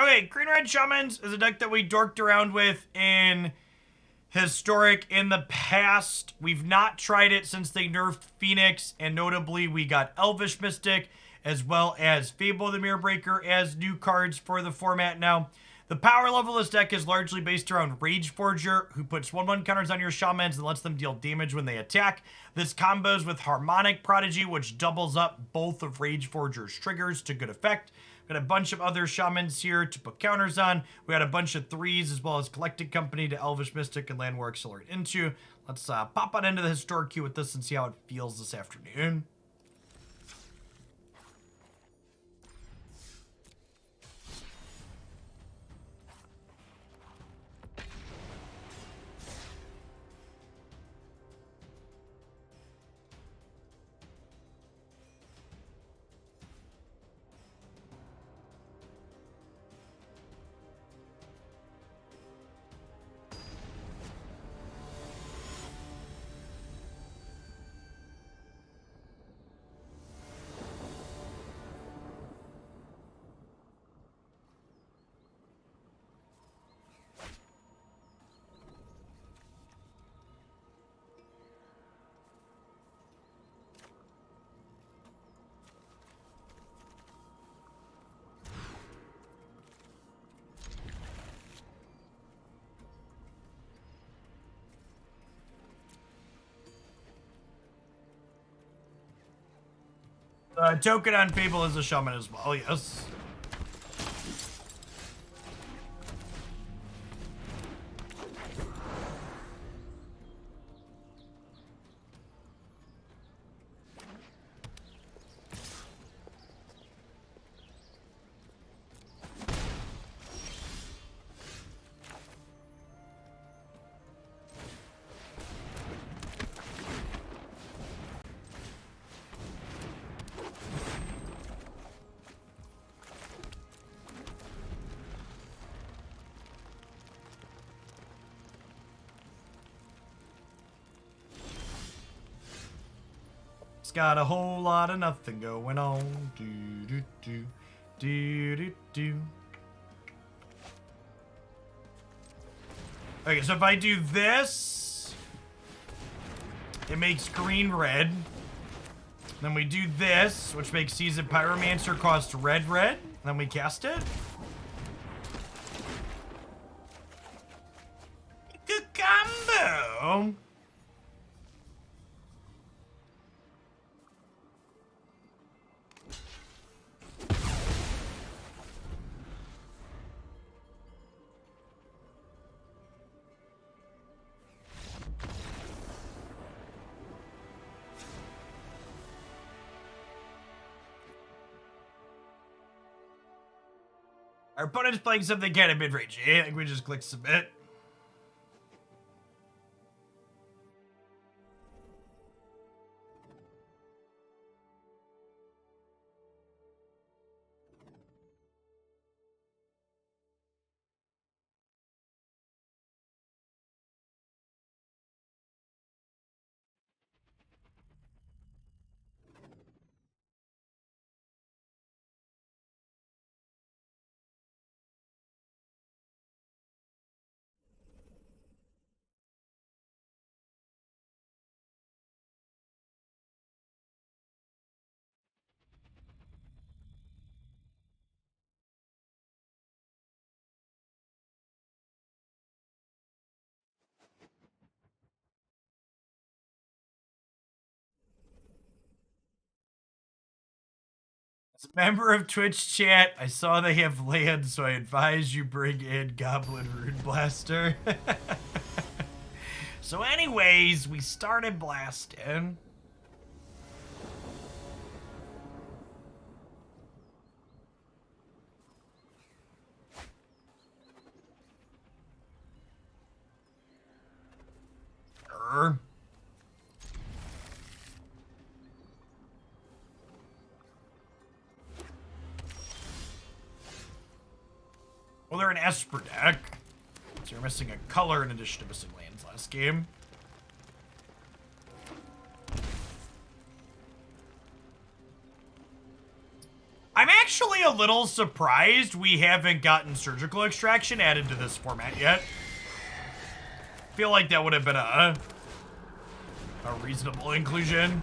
Okay, green-red Shamans is a deck that we dorked around with in Historic in the past. We've not tried it since they nerfed Phoenix, and notably we got Elvish Mystic as well as Fable the Mirror Breaker as new cards for the format now. The power level of this deck is largely based around Rage Forger, who puts 1/1 counters on your Shamans and lets them deal damage when they attack. This combos with Harmonic Prodigy, which doubles up both of Rage Forger's triggers to good effect. Got a bunch of other Shamans here to put counters on. We got a bunch of 3s as well as Collected Company to Elvish Mystic and Llanowar Accelerate into. Let's pop on into the Historic queue with this and see how it feels this afternoon. Token on Fable is a Shaman as well, yes. It's got a whole lot of nothing going on. Do do do do do do. Okay, so if I do this, it makes green red. Then we do this, which makes Seasoned Pyromancer cost red. Then we cast it. Good combo. Our opponent's playing something kind of mid-range. I think we just click submit. As a member of Twitch chat, I saw they have land, so I advise you bring in Goblin Ruinblaster. So anyways, we started blasting. Well, they're an Esper deck, so you're missing a color in addition to missing lands last game. I'm actually a little surprised we haven't gotten surgical extraction added to this format yet. Feel like that would have been a reasonable inclusion.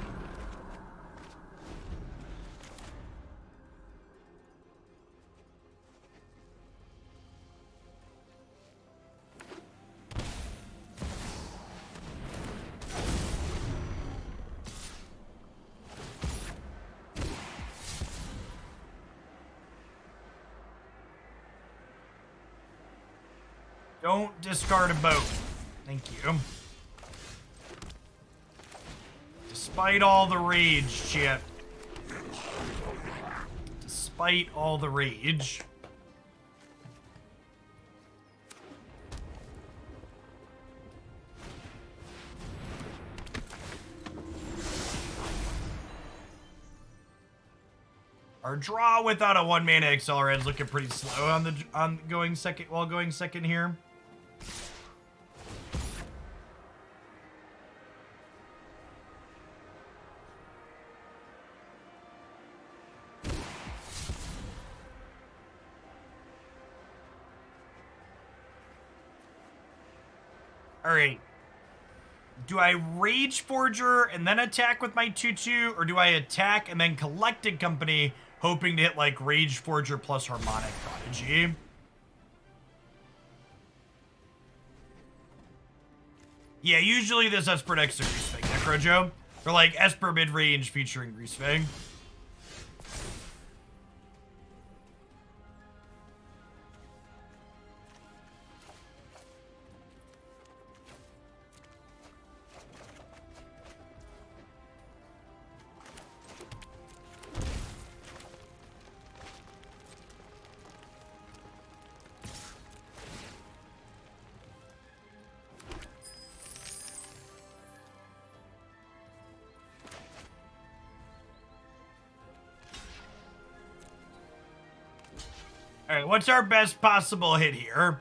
Don't discard a boat. Thank you. Despite all the rage, Chip. Despite all the rage. Our draw without a 1-mana accelerate is looking pretty slow on going second here. All right. Do I Rage Forger and then attack with my 2/2, or do I attack and then Collected Company, hoping to hit like Rage Forger plus Harmonic Prodigy? Yeah, usually this Esper next to Greasefang, Necrojo. Or like Esper mid-range featuring Greasefang. Alright, what's our best possible hit here?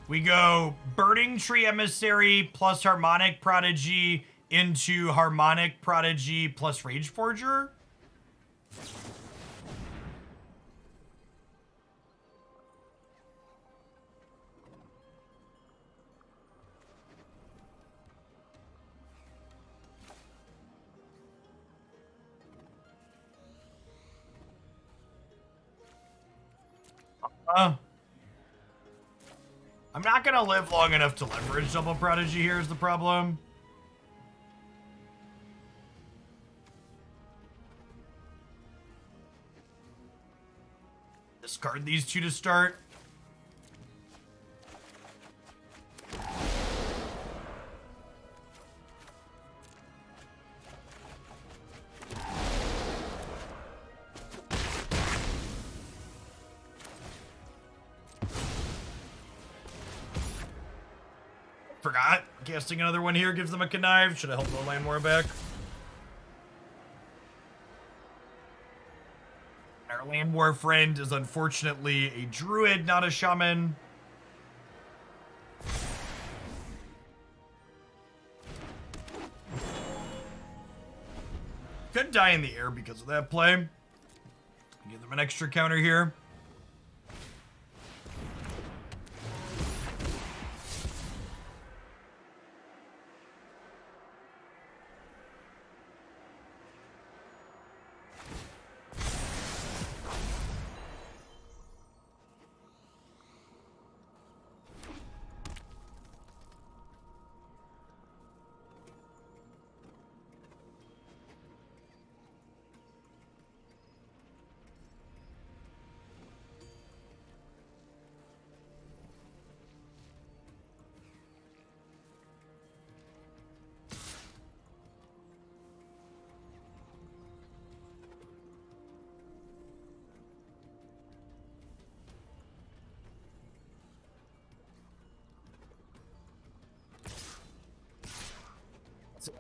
We go Burning-Tree Emissary plus Harmonic Prodigy into Harmonic Prodigy plus Rage Forger? I'm not gonna live long enough to leverage Double Prodigy here is the problem. Discard these two to start. Forgot. Casting another one here gives them a connive. Should have helped the Llanowar back. Our Llanowar friend is unfortunately a druid, not a shaman. Could die in the air because of that play. Give them an extra counter here.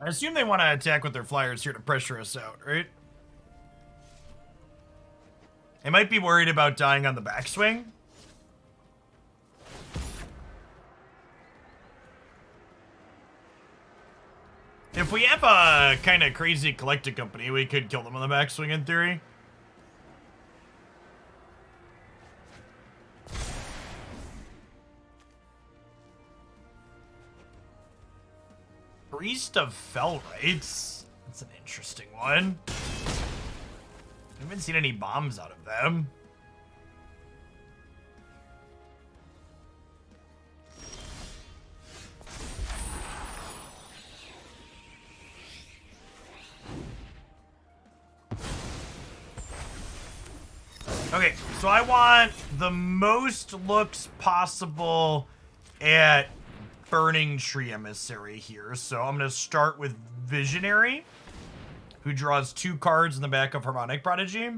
I assume they want to attack with their flyers here to pressure us out, right? They might be worried about dying on the backswing. If we have a kind of crazy collected company, we could kill them on the backswing in theory. Priest of Fell Rites. That's an interesting one. I haven't seen any bombs out of them. Okay, so I want the most looks possible at Burning-Tree Emissary here. So I'm going to start with Visionary, who draws 2 cards in the back of Harmonic Prodigy.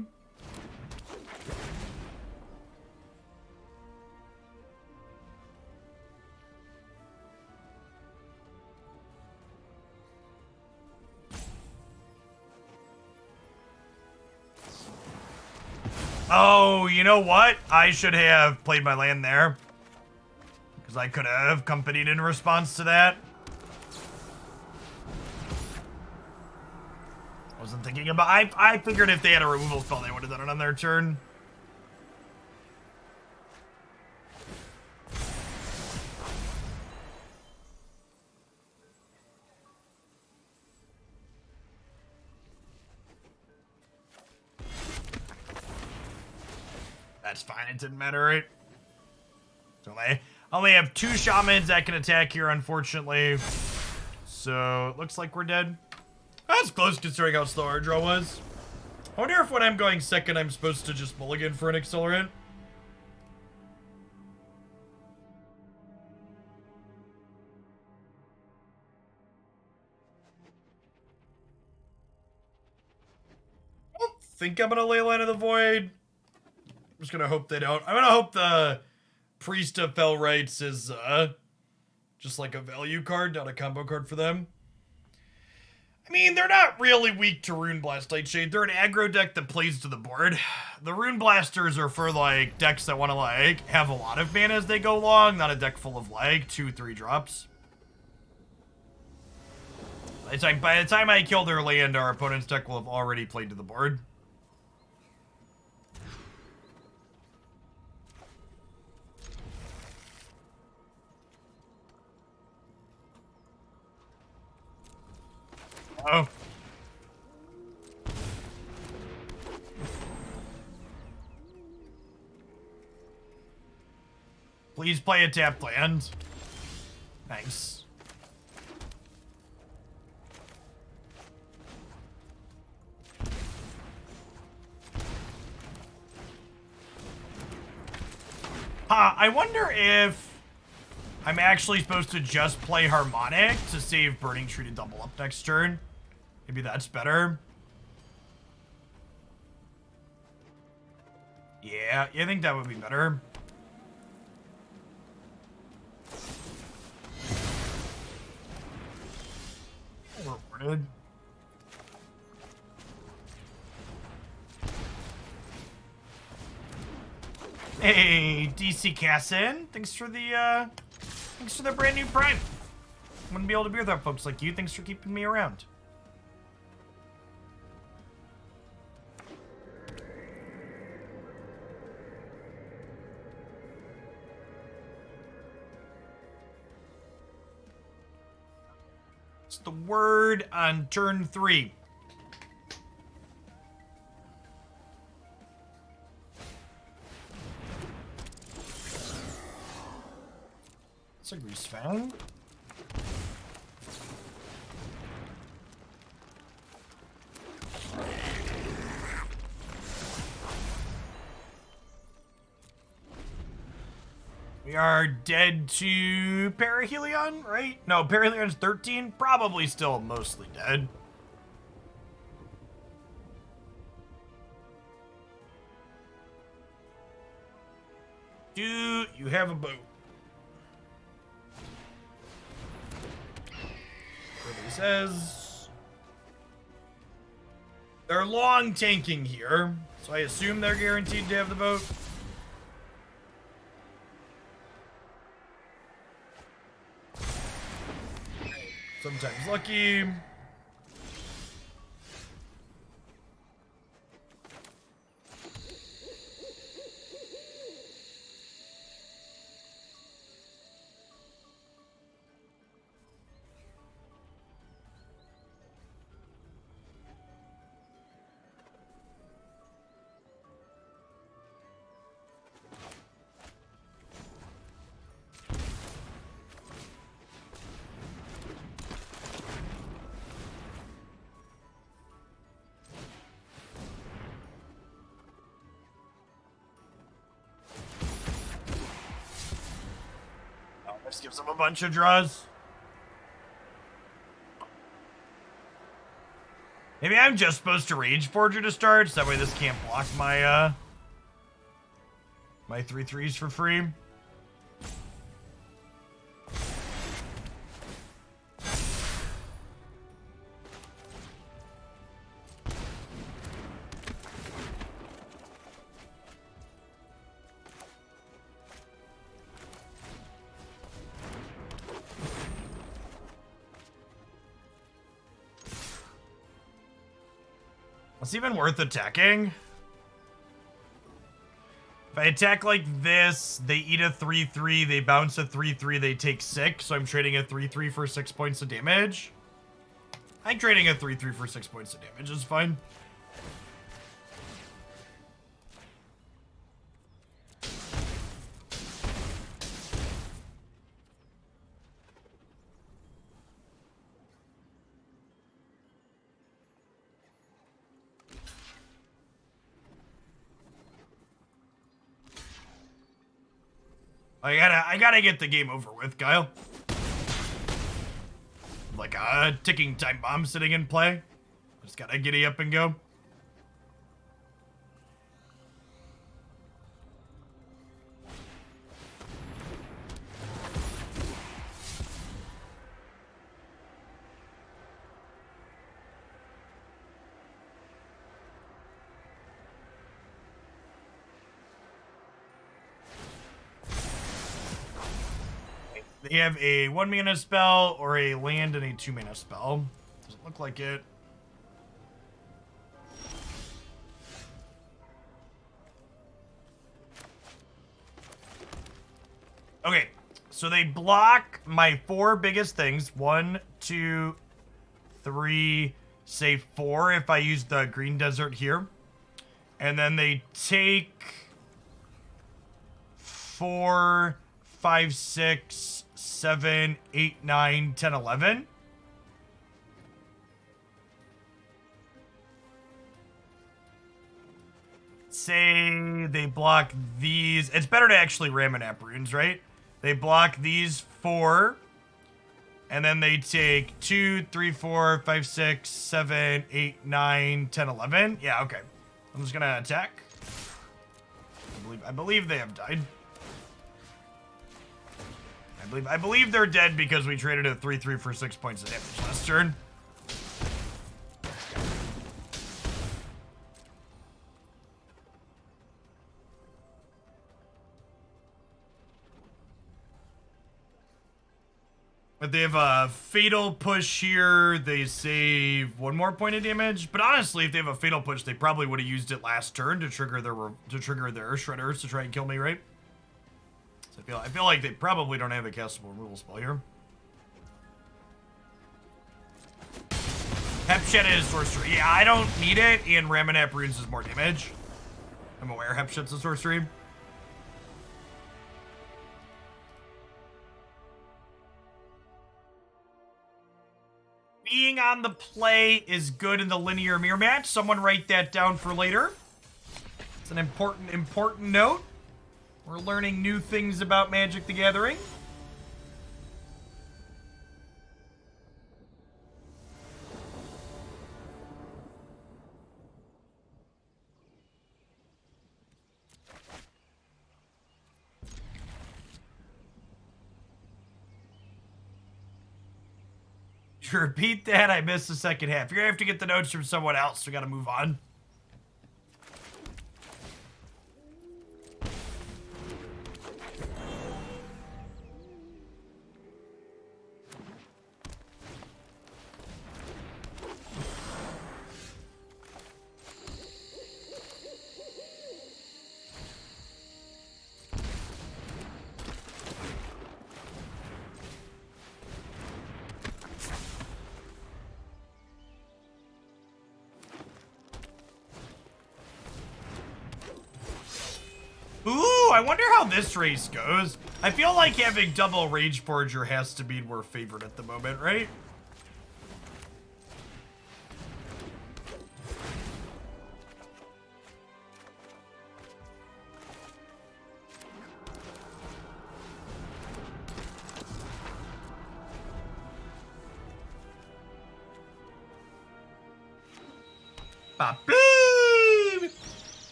Oh, you know what? I should have played my land there. Because I could have companied in response to that. Wasn't thinking about... I figured if they had a removal spell, they would have done it on their turn. That's fine, it didn't matter, right? So I only have 2 shamans that can attack here, unfortunately. So it looks like we're dead. That's close considering how slow our draw was. I wonder if when I'm going second, I'm supposed to just mulligan for an accelerant. I don't think I'm gonna Leyline of the Void. I'm just gonna hope they don't. I'm gonna hope the Priest of Fell Rites is just like a value card, not a combo card for them. I mean, they're not really weak to Runeblast Nightshade. They're an aggro deck that plays to the board. The Runeblasters are for like decks that want to like have a lot of mana as they go along, not a deck full of like 2-3 drops. It's like by the time I kill their land, our opponent's deck will have already played to the board. Oh. Please play a tapped land. Thanks. I wonder if I'm actually supposed to just play Harmonic to save Burning-Tree to double up next turn. Maybe that's better. Yeah, I think that would be better. Rewarded. Hey, DC Cassin. Thanks for the brand new Prime. Wouldn't be able to be without folks like you. Thanks for keeping me around. It's the word on turn 3. It's a Grease Fang. We are dead to Perihelion, right? No, Perihelion's 13. Probably still mostly dead. Do you have a boat? He says they're long tanking here, so I assume they're guaranteed to have the boat. Sometimes lucky. This gives him a bunch of draws. Maybe I'm just supposed to Rage Forger to start, so that way this can't block my, my 3/3s for free. It's even worth attacking. If I attack like this, they eat a 3/3, they bounce a 3/3, they take 6, so I'm trading a 3/3 for 6 points of damage. I think trading a 3/3 for 6 points of damage is fine. I gotta get the game over with, Kyle. Like a ticking time bomb sitting in play. Just gotta giddy up and go. They have a 1 mana spell or a land and a 2 mana spell. Doesn't look like it. Okay, so they block my 4 biggest things. 1, 2, 3, say 4 if I use the green desert here. And then they take 4, 5, 6, 7, 8, 9, 10, 11. Say they block these. It's better to actually Ramunap Ruins, right? They block these 4. And then they take 2, 3, 4, 5, 6, 7, 8, 9, 10, 11. Yeah, okay. I'm just gonna attack. I believe they have died. I believe they're dead because we traded a 3/3 for 6 points of damage last turn. But they have a fatal push here. They save 1 more point of damage. But honestly, if they have a fatal push, they probably would have used it last turn to trigger their shredders to try and kill me, right? So I feel like they probably don't have a castable removal spell here. Hepshet is sorcery. Yeah, I don't need it, and Ramunap Ruins is more damage. I'm aware Hepshet's a sorcery. Being on the play is good in the linear mirror match. Someone write that down for later. It's an important note. We're learning new things about Magic the Gathering. To repeat that, I missed the second half. You're gonna have to get the notes from someone else. We gotta move on. Ooh, I wonder how this race goes. I feel like having double Rage Forger has to be more favored at the moment, right?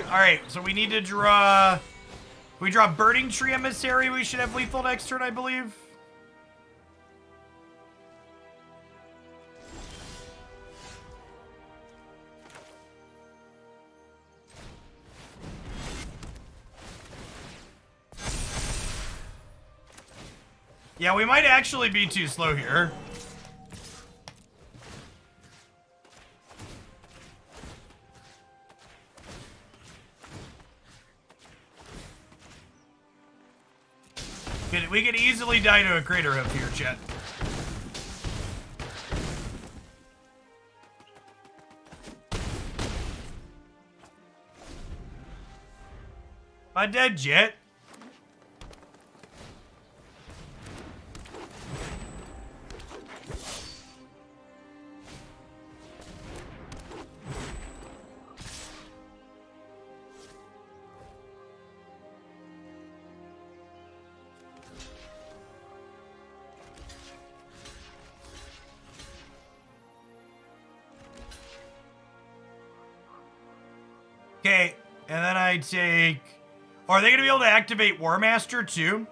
Alright, so we need to draw... If we draw Burning-Tree Emissary, we should have lethal next turn, I believe. Yeah, we might actually be too slow here. We could easily die to a crater hoof here, chat. Am I dead yet? Okay, and then I take... Oh, are they going to be able to activate War Master too?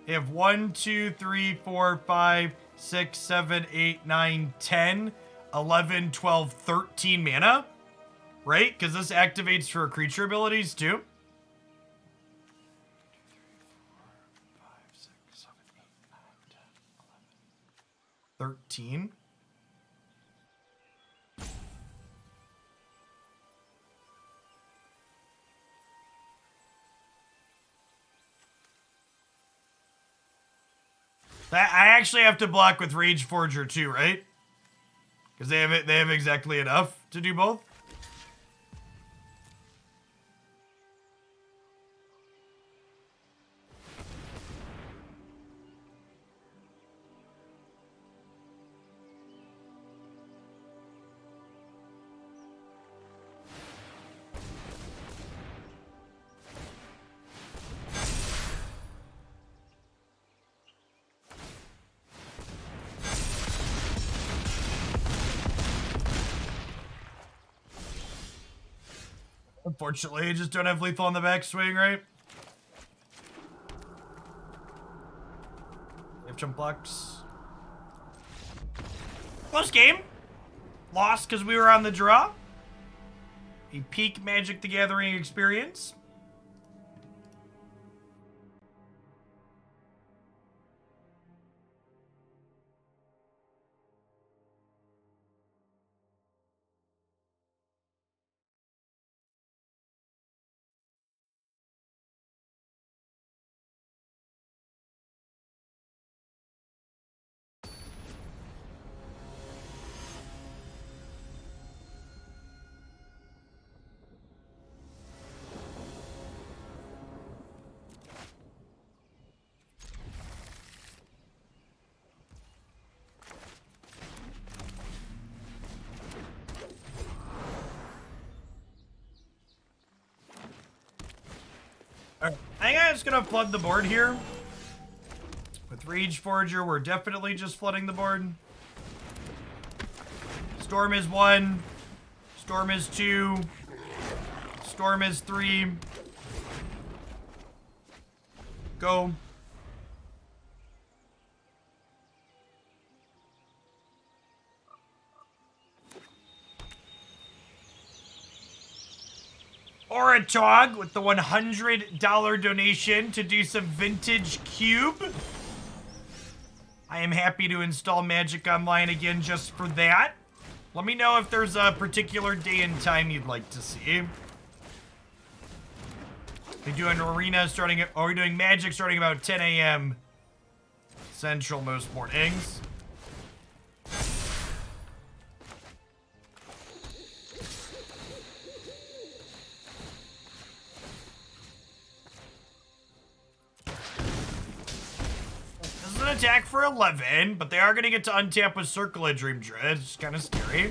They have 1, 2, 3, 4, 5, 6, 7, 8, 9, 10, 11, 12, 13 mana. Right? Because this activates for creature abilities too. 13. I actually have to block with Rage Forger too, right? Because they have exactly enough to do both. Unfortunately, I just don't have lethal on the backswing, right? We have jump blocks. Close game. Lost because we were on the draw. A peak Magic the Gathering experience. Alright, I think I'm just gonna flood the board here. With Rage Forger, we're definitely just flooding the board. Storm is 1. Storm is 2. Storm is 3. Go. Oratog with the $100 donation to do some vintage cube. I am happy to install Magic Online again just for that. Let me know if there's a particular day and time you'd like to see. We're doing Arena starting at, or we're doing Magic starting about 10 a.m. Central most mornings. Attack for 11, but they are going to get to untap with Circle of Dream Dread. It's kind of scary.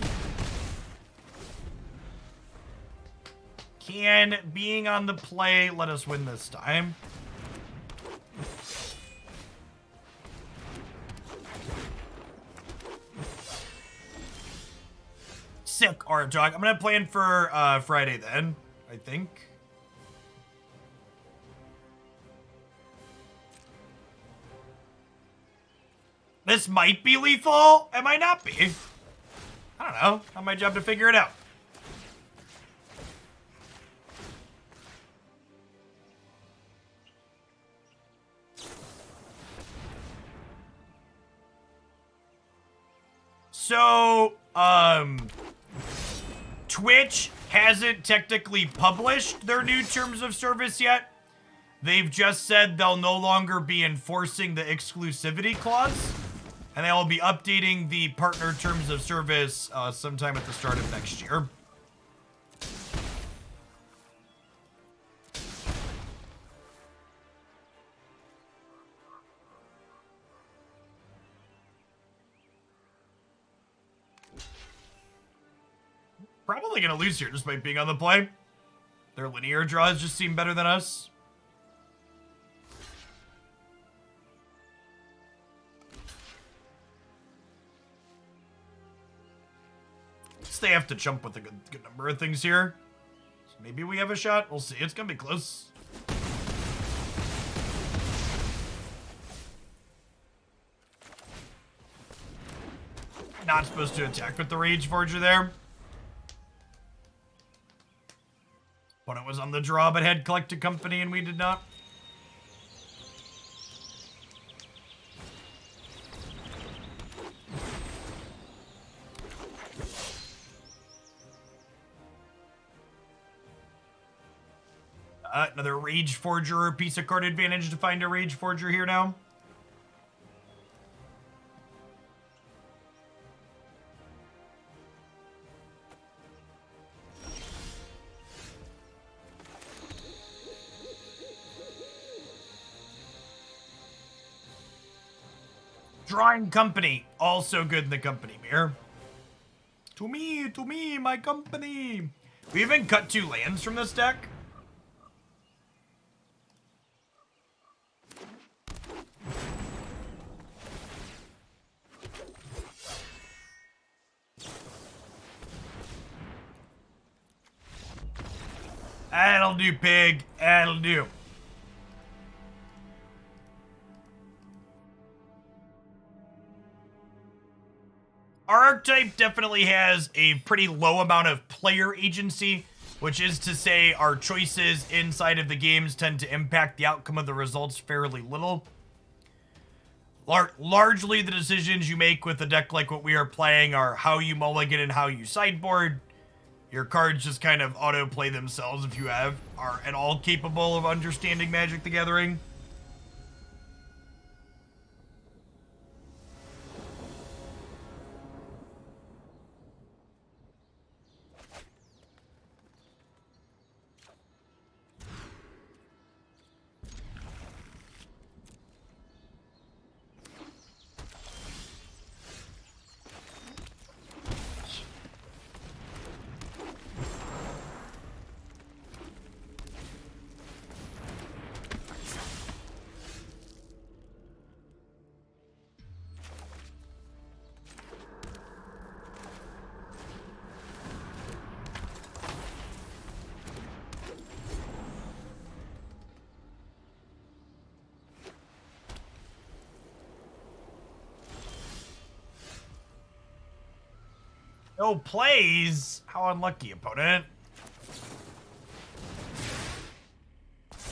Can being on the play let us win this time? Or talk. I'm gonna plan for Friday then, I think. This might be lethal. It might not be. I don't know. Not my job to figure it out. So, Twitch hasn't technically published their new terms of service yet. They've just said they'll no longer be enforcing the exclusivity clause, and they will be updating the partner terms of service sometime at the start of next year. Probably gonna lose here just by being on the play. Their linear draws just seem better than us. They have to jump with a good number of things here. So maybe we have a shot. We'll see. It's gonna be close. Not supposed to attack with the Rage Forger there. Opponent was on the draw but had collected company and we did not. Another Rage Forger piece of card advantage to find a Rage Forger here now. Drawing company, also good in the company mirror. To me, my company. We even cut 2 lands from this deck. That'll do, pig. That'll do. Our archetype definitely has a pretty low amount of player agency, which is to say our choices inside of the games tend to impact the outcome of the results fairly little. Largely the decisions you make with a deck like what we are playing are how you mulligan and how you sideboard. Your cards just kind of auto-play themselves if you are at all capable of understanding Magic the Gathering. No plays? How unlucky, opponent. Is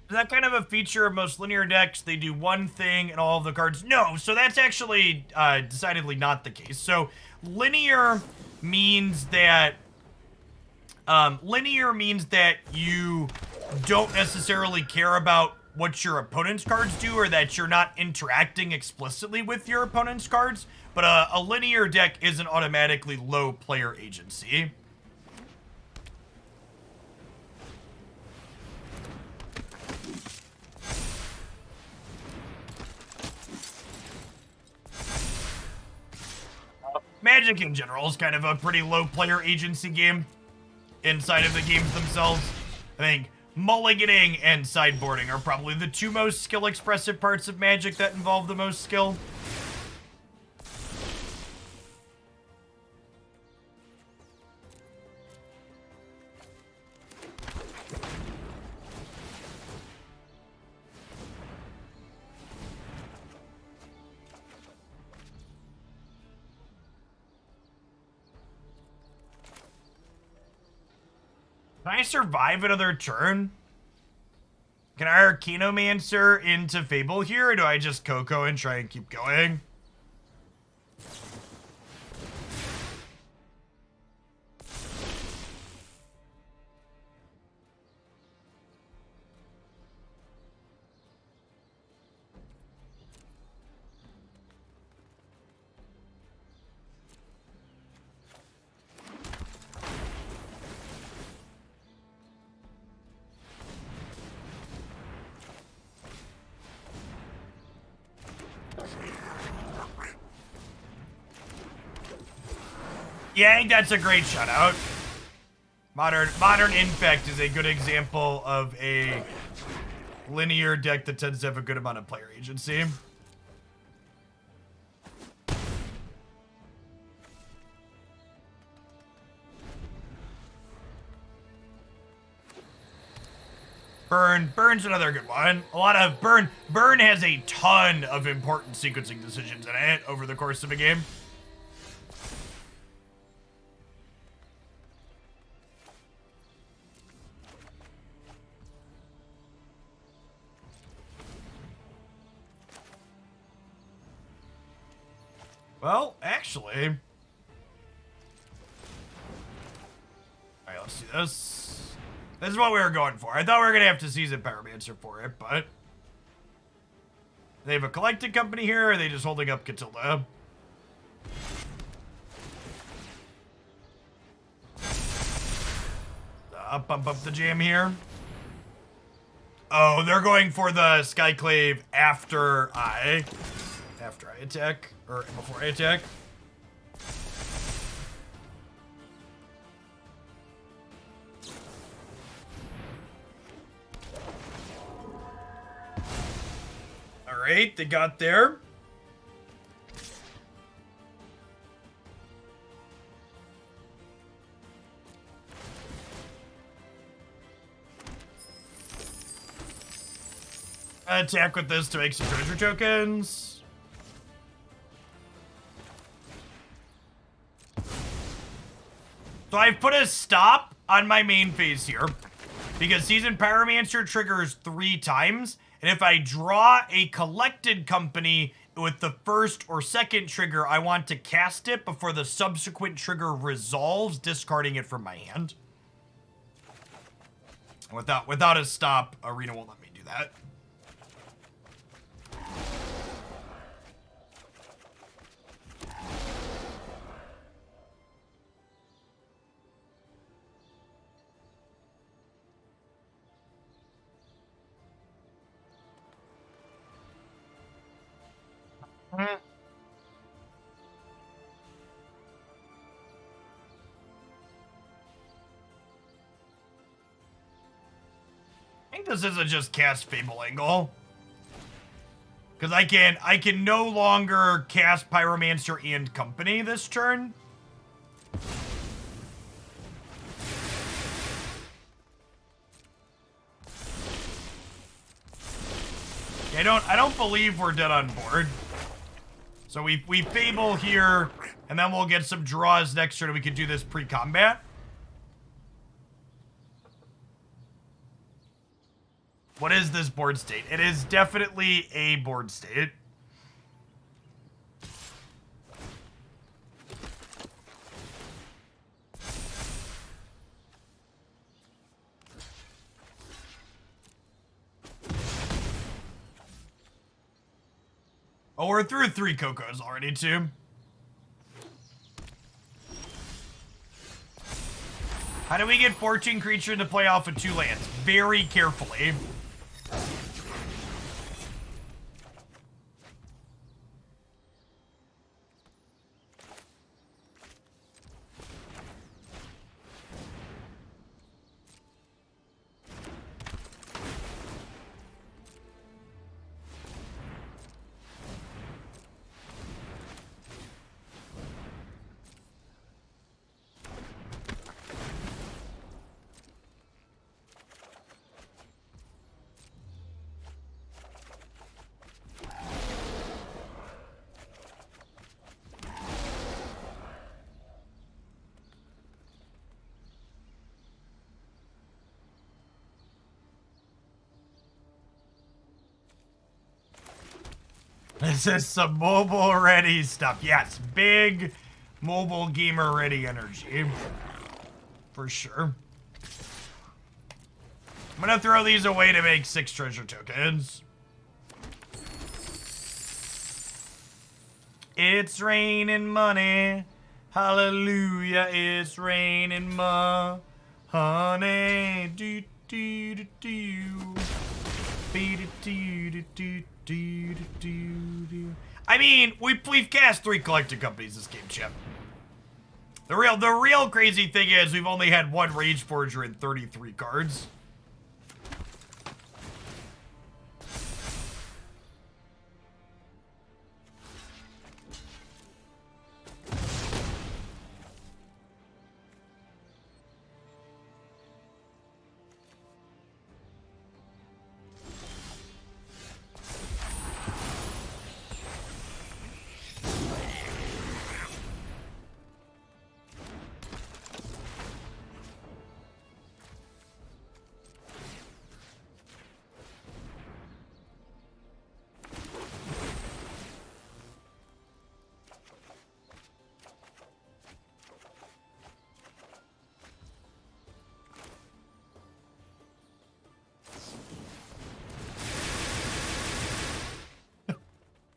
that kind of a feature of most linear decks? They do one thing and all of the cards... No, so that's actually decidedly not the case. So linear means that... you don't necessarily care about what your opponent's cards do, or that you're not interacting explicitly with your opponent's cards, but a linear deck isn't automatically low player agency. Magic in general is kind of a pretty low player agency game inside of the games themselves. I think mulliganing and sideboarding are probably the two most skill-expressive parts of Magic that involve the most skill. Can I survive another turn? Can I Arcanomancer into Fable here, or do I just Coco and try and keep going? Yeah, I think that's a great shutout. Modern Infect is a good example of a linear deck that tends to have a good amount of player agency. Burn's another good one. A lot of Burn has a ton of important sequencing decisions in it over the course of a game. Well, actually... Alright, let's do this. This is what we were going for. I thought we were going to have to Seasoned Pyromancer for it, but... They have a collected company here, or are they just holding up Catilda? Bump up the jam here. Oh, they're going for the Skyclave after I attack, or before I attack. All right, they got there. Attack with this to make some treasure tokens. So I've put a stop on my main phase here because Seasoned Pyromancer triggers 3 times, and if I draw a collected company with the first or second trigger, I want to cast it before the subsequent trigger resolves, discarding it from my hand. Without a stop, Arena won't let me do that. I think this isn't just cast Fable angle. Because I can no longer cast Pyromancer and Company this turn. I don't believe we're dead on board. So we Fable here, and then we'll get some draws next turn and we can do this pre-combat. What is this board state? It is definitely a board state. Oh, we're through 3 Cocos already, too. How do we get Fortune Creature to play off of 2 lands? Very carefully. This is some mobile ready stuff. Yes, big mobile gamer ready energy. For sure. I'm gonna throw these away to make 6 treasure tokens. It's raining money. Hallelujah, it's raining honey. Do, do, do, do. I mean, we've cast 3 collecting companies this game, Chip. The real crazy thing is we've only had 1 Rage Forger and 33 cards.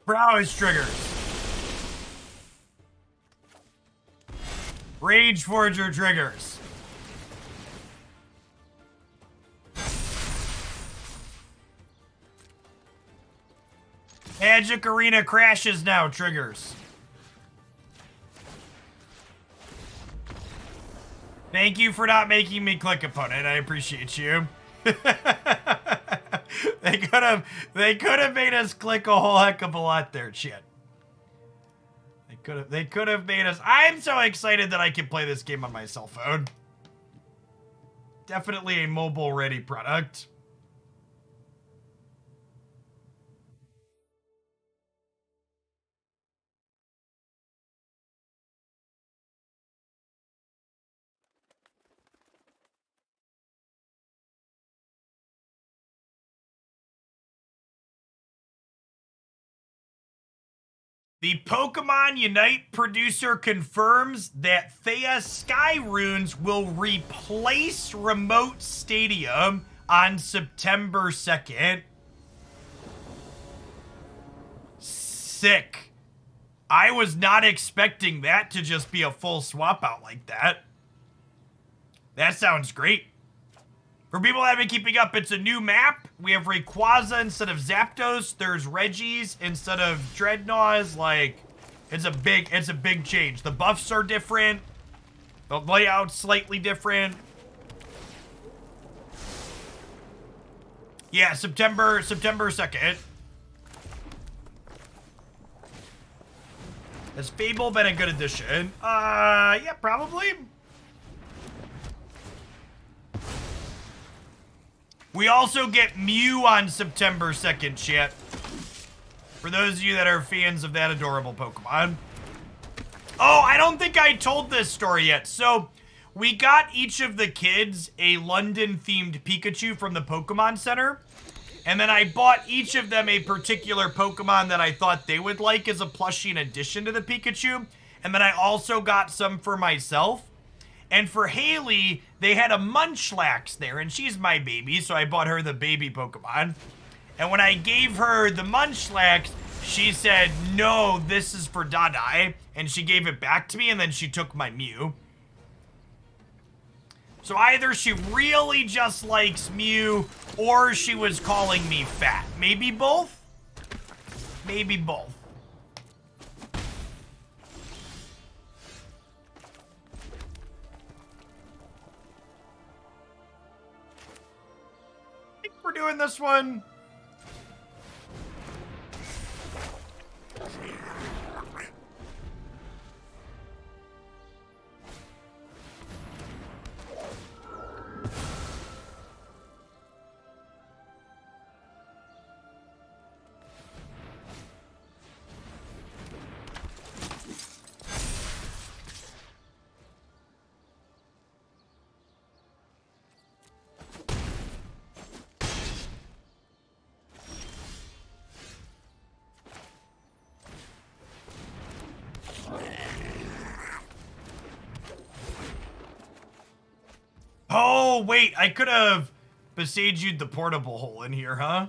Prowess triggers. Rage Forger triggers. Magic Arena crashes now triggers. Thank you for not making me click opponent. I appreciate you. They could have made us click a whole heck of a lot there, shit. They could have made us. I'm so excited that I can play this game on my cell phone. Definitely a mobile ready product. The Pokemon Unite producer confirms that Thea Sky Runes will replace Remote Stadium on September 2nd. Sick. I was not expecting that to just be a full swap out like that. That sounds great. For people that have been keeping up, it's a new map. We have Rayquaza instead of Zapdos. There's Reggies instead of Dreadnoughts. Like, it's a big change. The buffs are different. The layout's slightly different. Yeah, September 2nd. Has Fable been a good addition? Yeah, probably. We also get Mew on September 2nd, chat. For those of you that are fans of that adorable Pokemon. Oh, I don't think I told this story yet. So, we got each of the kids a London-themed Pikachu from the Pokemon Center. And then I bought each of them a particular Pokemon that I thought they would like as a plushie in addition to the Pikachu. And then I also got some for myself. And for Haley, they had a Munchlax there, and she's my baby, so I bought her the baby Pokemon. And when I gave her the Munchlax, she said, no, this is for Dadai, and she gave it back to me, and then she took my Mew. So either she really just likes Mew, or she was calling me fat. Maybe both? Maybe both. We're doing this one. Oh, wait, I could have Boseiju'd the portable hole in here, huh?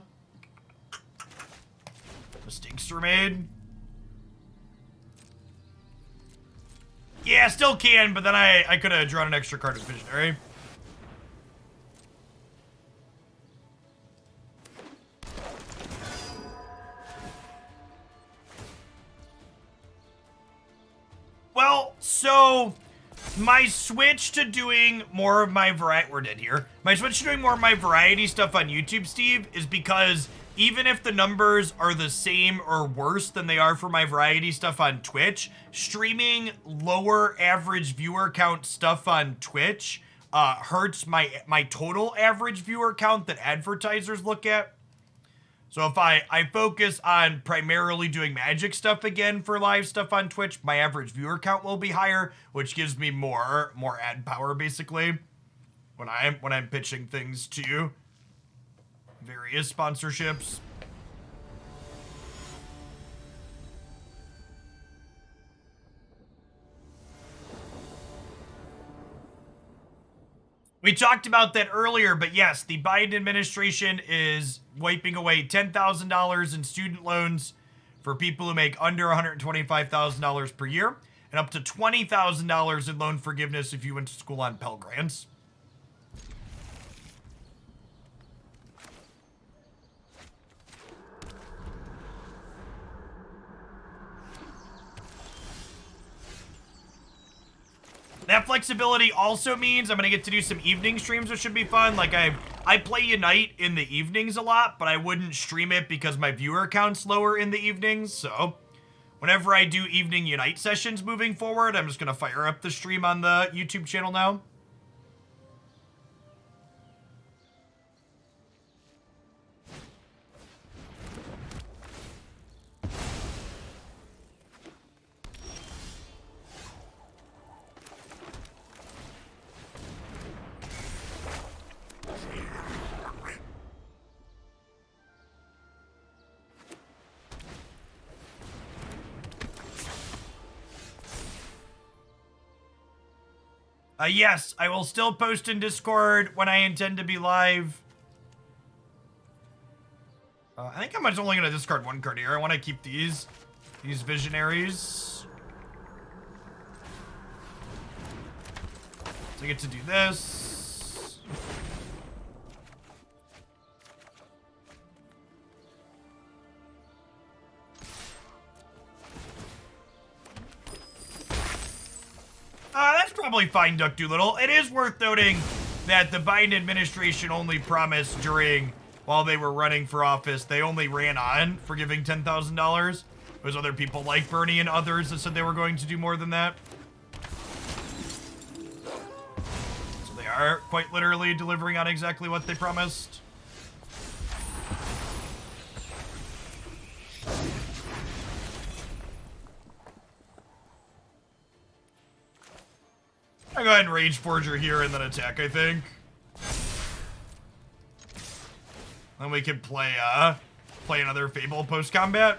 Mistakes were made. Yeah, still can, but then I could have drawn an extra card as Visionary. Well, so my switch to doing more of my variety, we're dead here. My switch to doing more of my variety stuff on YouTube, Steve, is because even if the numbers are the same or worse than they are for my variety stuff on Twitch, streaming lower average viewer count stuff on Twitch hurts my total average viewer count that advertisers look at. So if I focus on primarily doing Magic stuff again for live stuff on Twitch, my average viewer count will be higher, which gives me more ad power basically when I'm pitching things to you. Various sponsorships. We talked about that earlier, but yes, the Biden administration is wiping away $10,000 in student loans for people who make under $125,000 per year, and up to $20,000 in loan forgiveness if you went to school on Pell Grants. That flexibility also means I'm gonna get to do some evening streams, which should be fun. Like I play Unite in the evenings a lot, but I wouldn't stream it because my viewer count's lower in the evenings. So whenever I do evening Unite sessions moving forward, I'm just gonna fire up the stream on the YouTube channel now. Yes, I will still post in Discord when I intend to be live. I think I'm just only going to discard one card here. I want to keep these Visionaries. So I get to do this. That's probably fine, Duck Doolittle. It is worth noting that the Biden administration only promised while they were running for office, they only ran on for giving $10,000. It was other people like Bernie and others that said they were going to do more than that. So they are quite literally delivering on exactly what they promised. I'll go ahead and Rage Forger here and then attack, I think. Then we can play another Fable post-combat.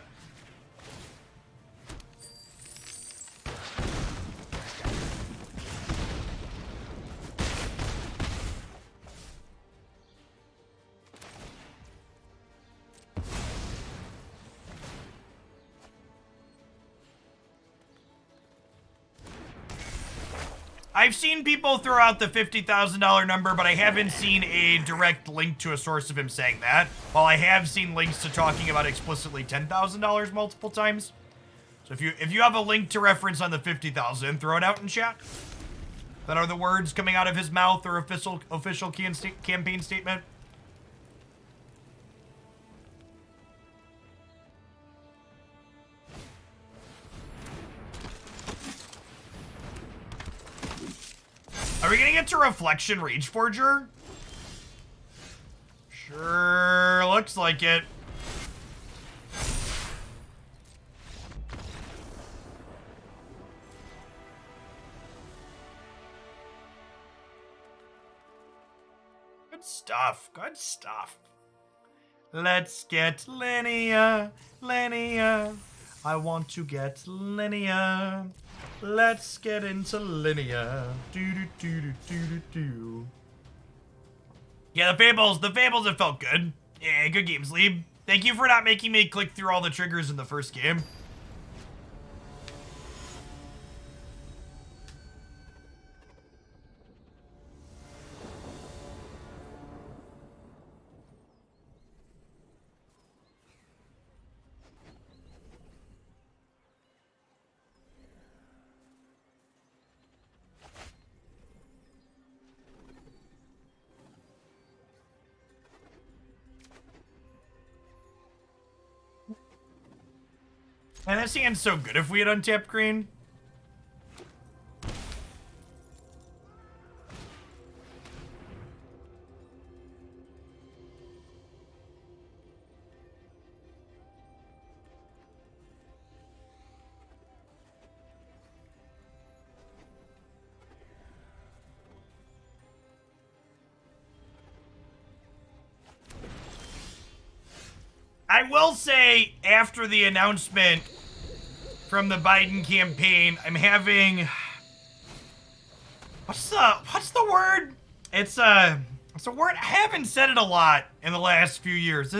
I've seen people throw out the $50,000 number, but I haven't seen a direct link to a source of him saying that. While I have seen links to talking about explicitly $10,000 multiple times. So if you have a link to reference on the 50,000, throw it out in chat. That are the words coming out of his mouth or official campaign statement. Are we gonna get to Reflection Rage Forger? Sure, looks like it. Good stuff, good stuff. Let's get linear, linear. I want to get linear. Let's get into linear. Do do do do do do do. Yeah, the Fables have felt good. Yeah, good games, Lieb. Thank you for not making me click through all the triggers in the first game. Man, that hand's so good if we had untapped green. I will say, after the announcement from the Biden campaign, I'm having... What's the word? It's a word. I haven't said it a lot in the last few years.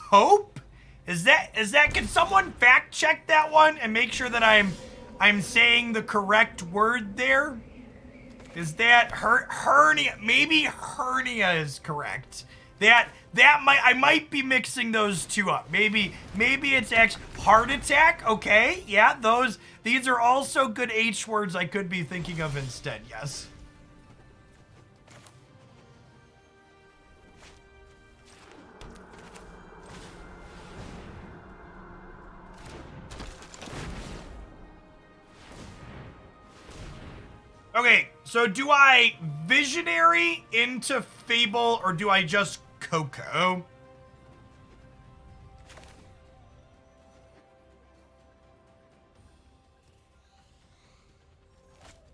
Hope? Is that, can someone fact check that one and make sure that I'm saying the correct word there? Is that hernia? Maybe hernia is correct. I might be mixing those two up. Maybe it's actually heart attack. Okay, yeah, these are also good H words I could be thinking of instead. Yes. Okay, so do I Visionary into Fable or do I just Coco?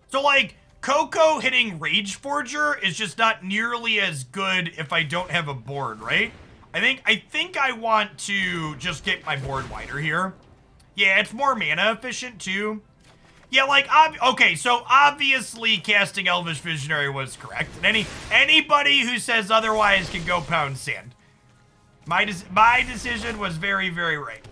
So like Coco hitting Rage Forger is just not nearly as good if I don't have a board, right? I think I want to just get my board wider here. Yeah, it's more mana efficient too. Yeah, like, okay, so obviously casting Elvish Visionary was correct. And anybody who says otherwise can go pound sand. My decision was very, very right.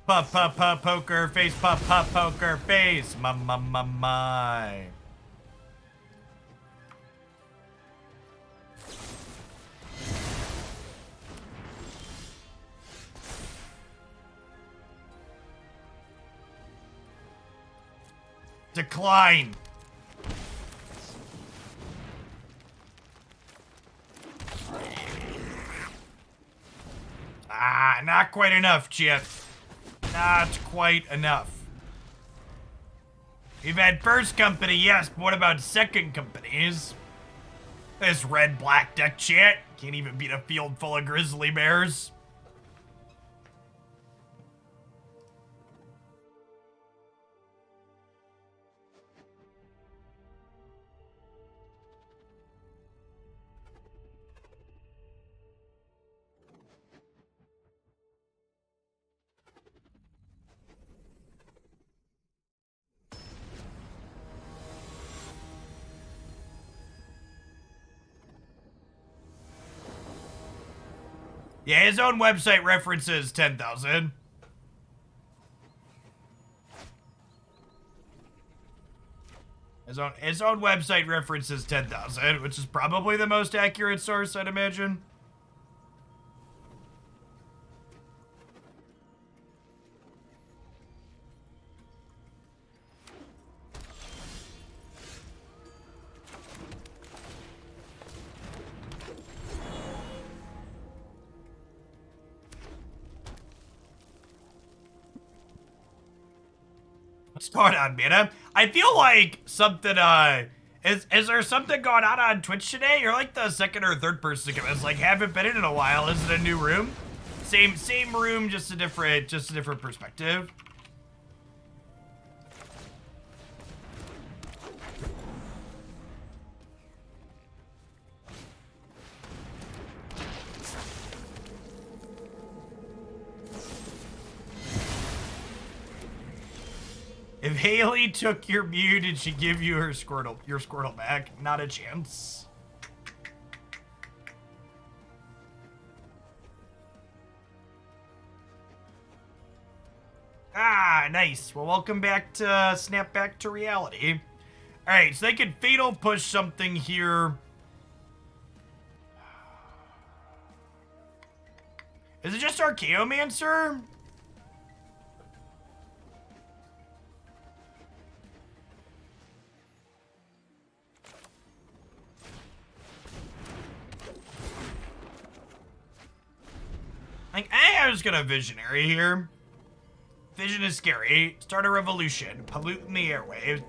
Poker face, poker face, my. Decline. Ah, not quite enough, Chip. Not quite enough. We've had first company, yes, but what about second companies? This red-black deck chat can't even beat a field full of grizzly bears. Yeah, his own website references 10,000. His own website references 10,000, which is probably the most accurate source, I'd imagine. What's going on, Mina? I feel like something, is there something going on Twitch today? You're like the second or third person to come. It's like, haven't been in a while. Is it a new room? Same room, just a different perspective. If Haley took your Mew, did she give you her Squirtle, your Squirtle back? Not a chance. Ah, nice. Well, welcome back to Snap Back to Reality. Alright, so they could Fatal Push something here. Is it just Archaeomancer? Like, I was gonna Visionary here. Vision is scary. Start a revolution. Polluting the airwaves.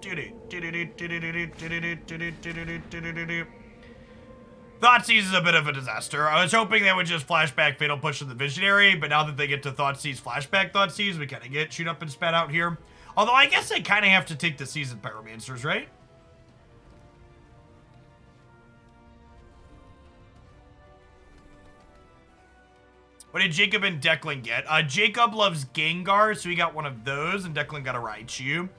Thoughtseize is a bit of a disaster. I was hoping they would just flashback Fatal Push to the Visionary, but now that they get to Thoughtseize, flashback Thoughtseize, we kind of get shoot up and spat out here. Although I guess they kind of have to take the Seasoned Pyromancers, right? What did Jacob and Declan get? Jacob loves Gengar, so he got one of those, and Declan got a Raichu.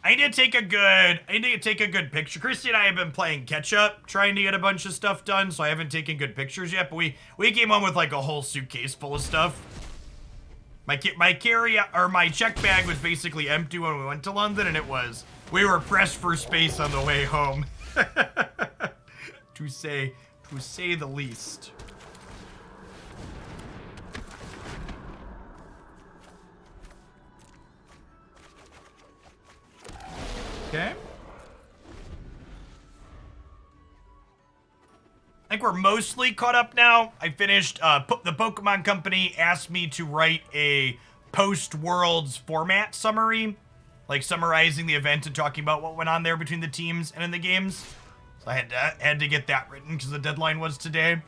I need to take a good picture. Christy and I have been playing catch up, trying to get a bunch of stuff done, so I haven't taken good pictures yet, but we came home with like a whole suitcase full of stuff. My check bag was basically empty when we went to London, and we were pressed for space on the way home. to say the least. Okay. I think we're mostly caught up now. I finished, the Pokemon Company asked me to write a post-Worlds format summary, like summarizing the event and talking about what went on there between the teams and in the games. So I had to get that written because the deadline was today.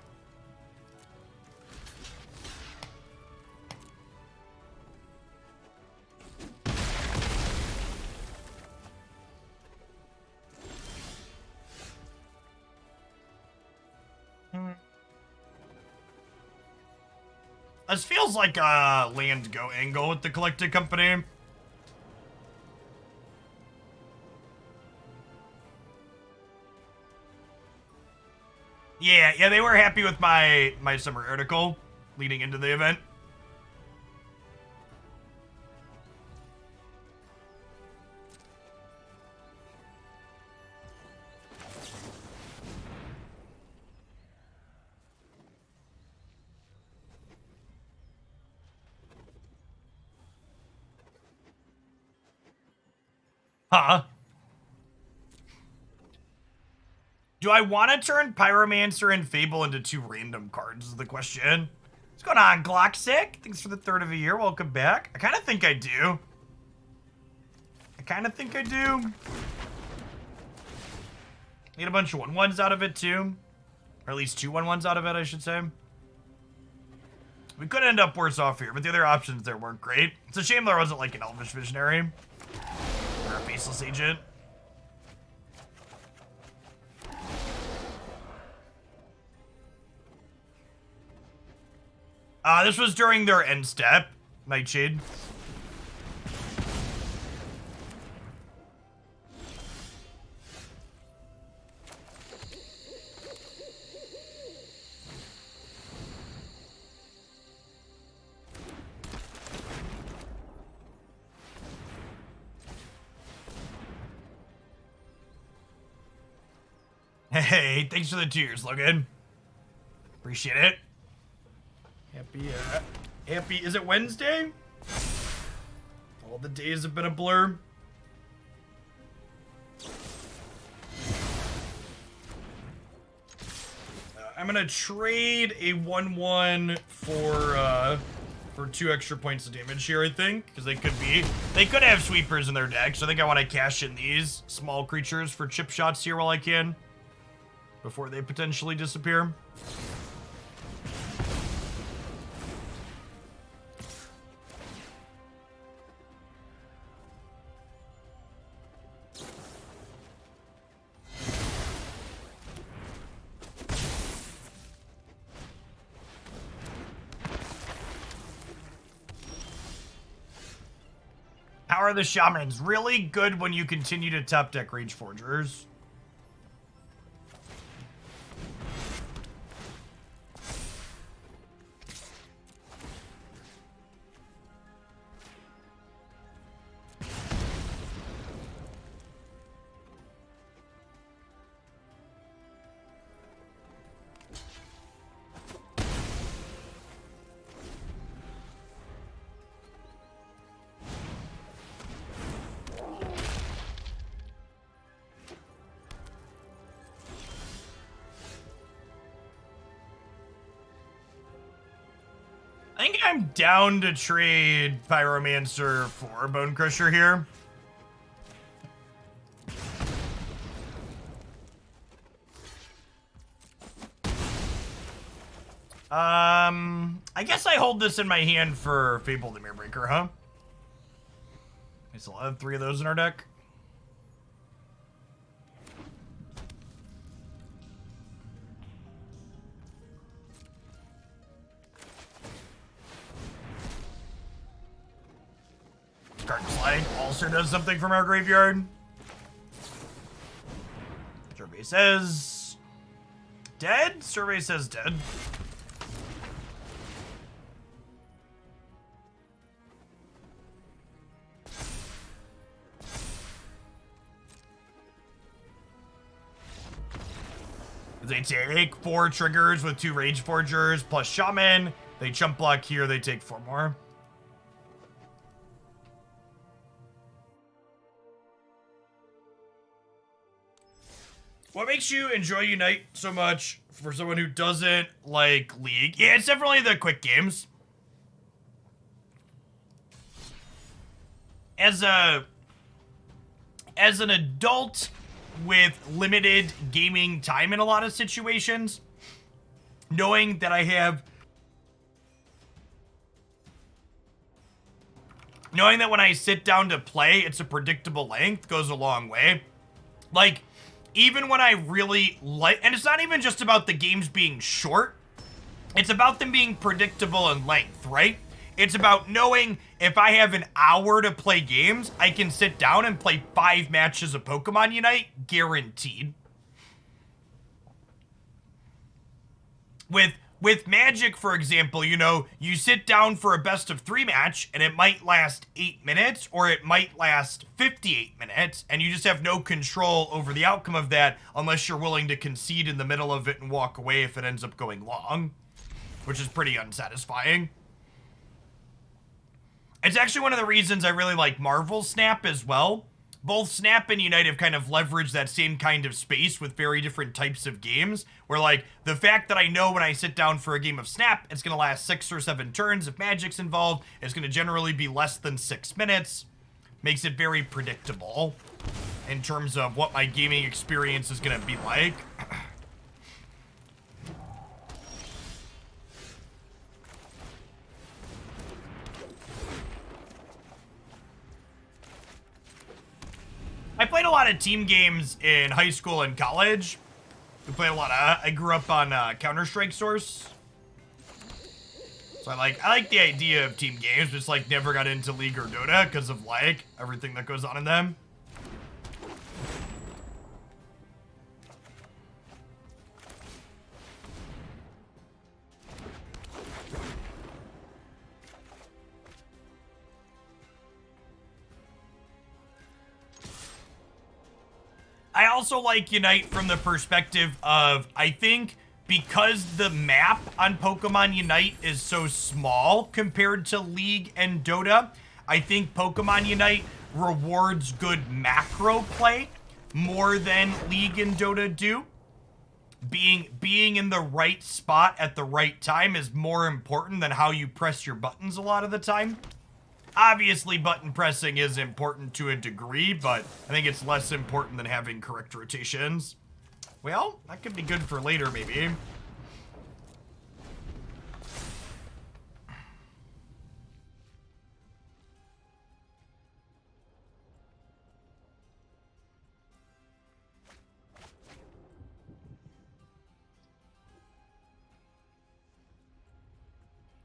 This feels like a land go angle with the Collected Company. Yeah, they were happy with my summer article leading into the event. Huh? Do I want to turn Pyromancer and Fable into 2 random cards is the question. What's going on, Gloxic? Thanks for the 3rd of a year. Welcome back. I kind of think I do. Need a bunch of 1/1s out of it, too. Or at least 2 1/1s out of it, I should say. We could end up worse off here, but the other options there weren't great. It's a shame there wasn't, like, an Elvish Visionary. Or a Faceless Agent. This was during their end step, Nightshade. Hey, thanks for the 2 years, Logan. Appreciate it. Happy, is it Wednesday? All the days have been a blur. I'm gonna trade a 1/1 for 2 extra points of damage here, I think, because they could have sweepers in their deck, so I think I want to cash in these small creatures for chip shots here while I can, before they potentially disappear. Power of the Shamans. Really good when you continue to top deck Rage Forgers. I think I'm down to trade Pyromancer for Bone Crusher here. I guess I hold this in my hand for Fable the Mirrorbreaker, huh? I still have 3 of those in our deck. Garden Slide also does something from our graveyard. Survey says dead. Survey says dead. They take 4 triggers with 2 Rage Forgers plus Shaman. They chump block here. They take 4 more. What makes you enjoy Unite so much for someone who doesn't like League? Yeah, it's definitely the quick games. As an adult with limited gaming time in a lot of situations, knowing that knowing that when I sit down to play, it's a predictable length goes a long way. Like, even when I really like, and it's not even just about the games being short, it's about them being predictable in length, right? It's about knowing if I have an hour to play games, I can sit down and play 5 matches of Pokemon Unite, guaranteed. With Magic, for example, you know, you sit down for a best of 3 match, and it might last 8 minutes, or it might last 58 minutes, and you just have no control over the outcome of that unless you're willing to concede in the middle of it and walk away if it ends up going long, which is pretty unsatisfying. It's actually one of the reasons I really like Marvel Snap as well. Both Snap and Unite have kind of leveraged that same kind of space with very different types of games, where, like, the fact that I know when I sit down for a game of Snap, it's going to last 6 or 7 turns. If Magic's involved, it's going to generally be less than 6 minutes. Makes it very predictable in terms of what my gaming experience is going to be like. I played a lot of team games in high school and college. I grew up on Counter-Strike Source. So I like the idea of team games, just like never got into League or Dota because of like everything that goes on in them. I also like Unite from the perspective of, I think because the map on Pokemon Unite is so small compared to League and Dota, I think Pokemon Unite rewards good macro play more than League and Dota do. Being in the right spot at the right time is more important than how you press your buttons a lot of the time. Obviously, button pressing is important to a degree, but I think it's less important than having correct rotations. Well, that could be good for later, maybe.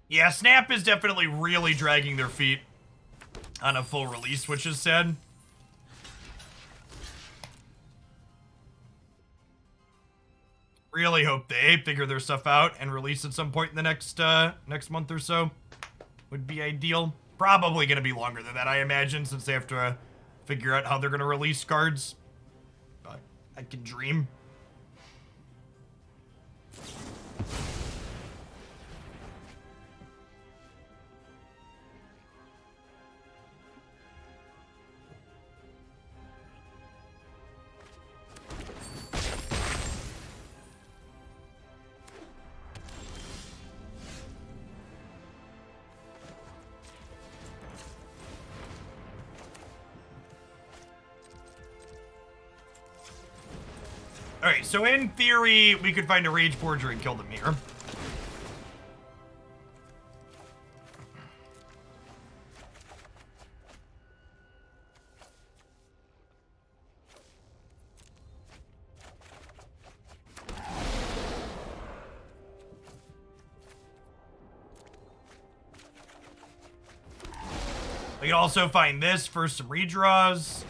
Yeah, Snap is definitely really dragging their feet. on a full release, which is sad. Really hope they figure their stuff out and release at some point in the next month or so. Would be ideal. Probably going to be longer than that, I imagine, since they have to figure out how they're going to release cards. But I can dream. Alright, so in theory, we could find a Rage Forger and kill them here. We can also find this for some redraws.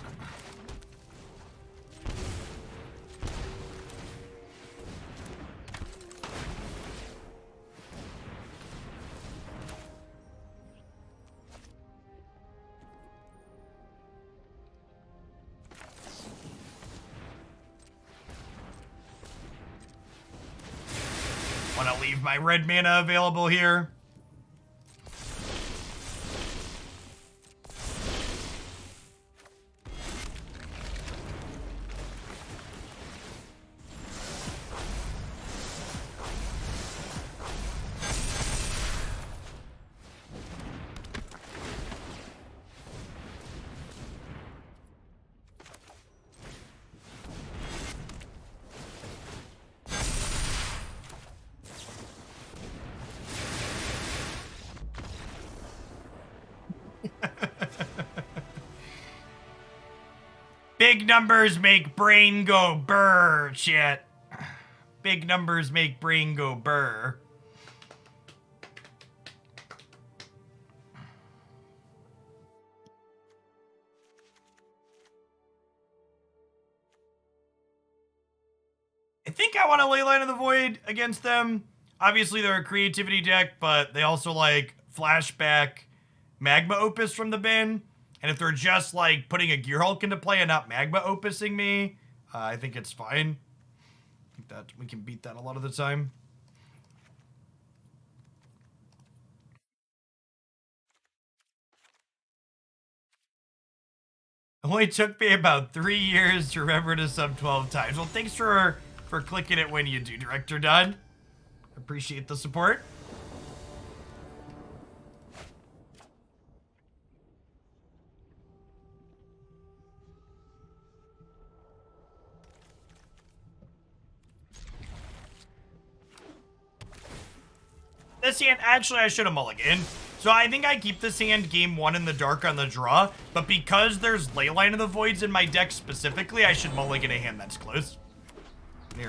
Want to leave my red mana available here. Big numbers make brain go burr, shit. Big numbers make brain go burr. I think I want to Leyline of the Void against them. Obviously, they're a creativity deck, but they also like flashback Magma Opus from the bin. And if they're just like putting a Gear Hulk into play and not Magma Opusing me, I think it's fine. I think that we can beat that a lot of the time. It only took me about 3 years to remember to sub 12 times. Well, thanks for clicking it when you do, Director Dunn. Appreciate the support. This hand, actually, I should have mulliganed. So I think I keep this hand game 1 in the dark on the draw, but because there's Leyline of the Voids in my deck specifically, I should mulligan a hand that's close.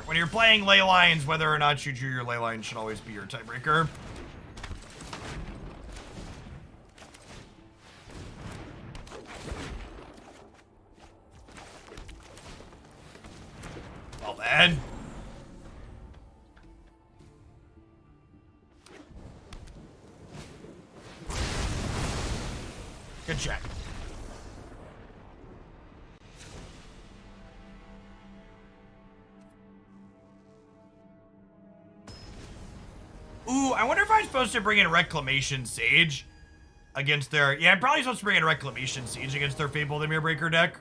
When you're playing Leylines, whether or not you drew your Leyline should always be your tiebreaker. Well then. Good check. Ooh, I wonder if I'm supposed to bring in Reclamation Sage against their... Yeah, I'm probably supposed to bring in Reclamation Sage against their Fable the Mirrorbreaker deck.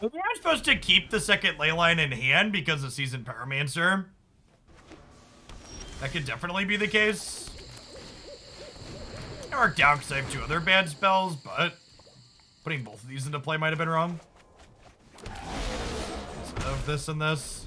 Maybe I'm supposed to keep the second Leyline in hand because of Seasoned Pyromancer. That could definitely be the case. It worked out because I have 2 other bad spells, but putting both of these into play might have been wrong. Instead of this and this.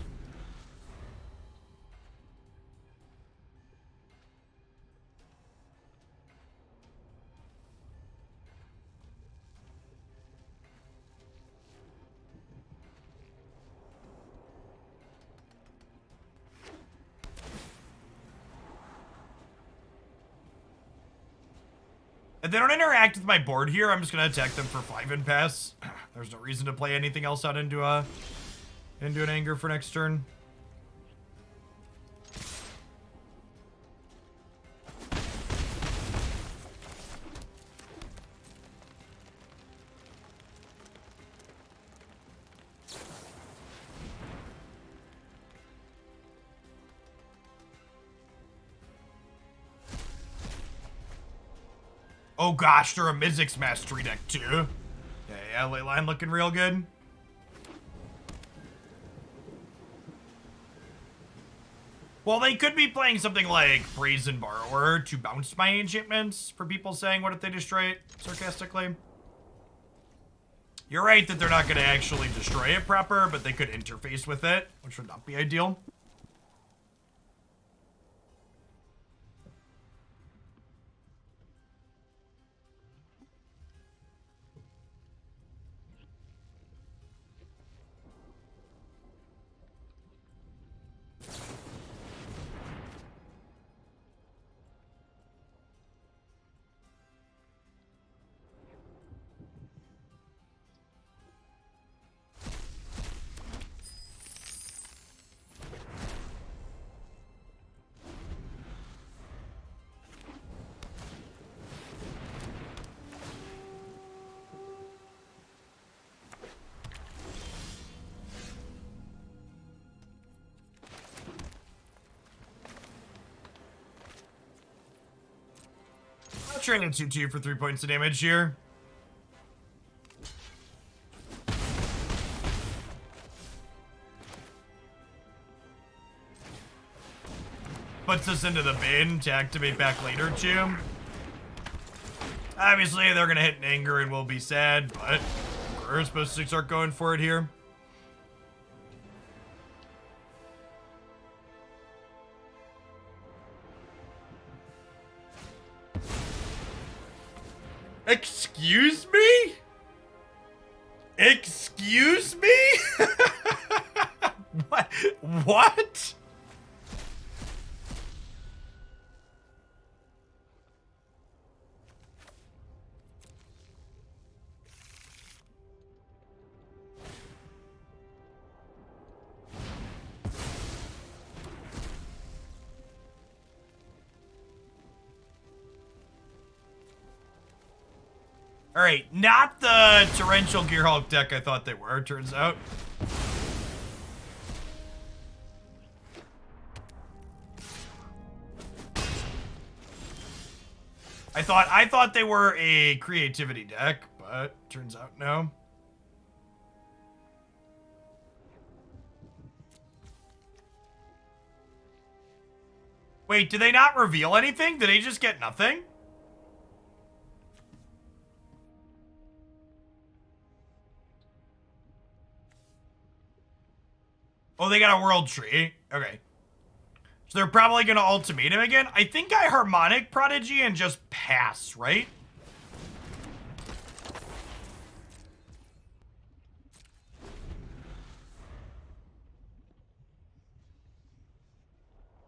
If they don't interact with my board here, I'm just gonna attack them for 5 and pass. There's no reason to play anything else out into an anger for next turn. Oh gosh, they're a Mizzix Mastery deck too. Yeah, Leyline looking real good. Well, they could be playing something like Brazen Borrower to bounce my enchantments, for people saying, what if they destroy it, sarcastically. You're right that they're not going to actually destroy it proper, but they could interface with it, which would not be ideal. I'll trade in 2-2 for 3 points of damage here. Puts us into the bin to activate back later too. Obviously, they're gonna hit an anger and we'll be sad, but we're supposed to start going for it here. Excuse me? Excuse me? What? What? All right, not the Torrential Gearhulk deck I thought they were, turns out. I thought they were a creativity deck, but turns out no. Wait, did they not reveal anything? Did they just get nothing? Oh, they got a World Tree. Okay. So they're probably going to ultimatum again. I think I Harmonic Prodigy and just pass, right?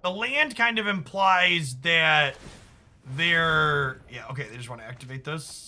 The land kind of implies that they're... Yeah, okay, they just want to activate this.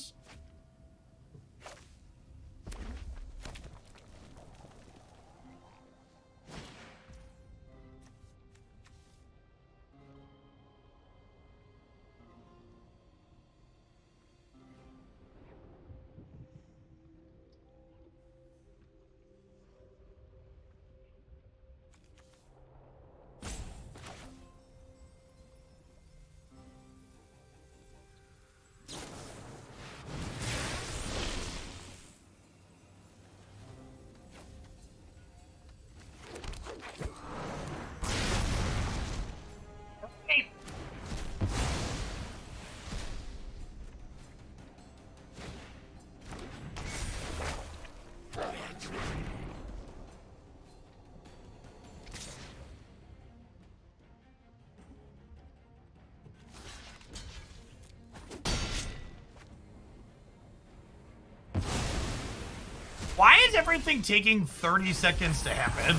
Why is everything taking 30 seconds to happen?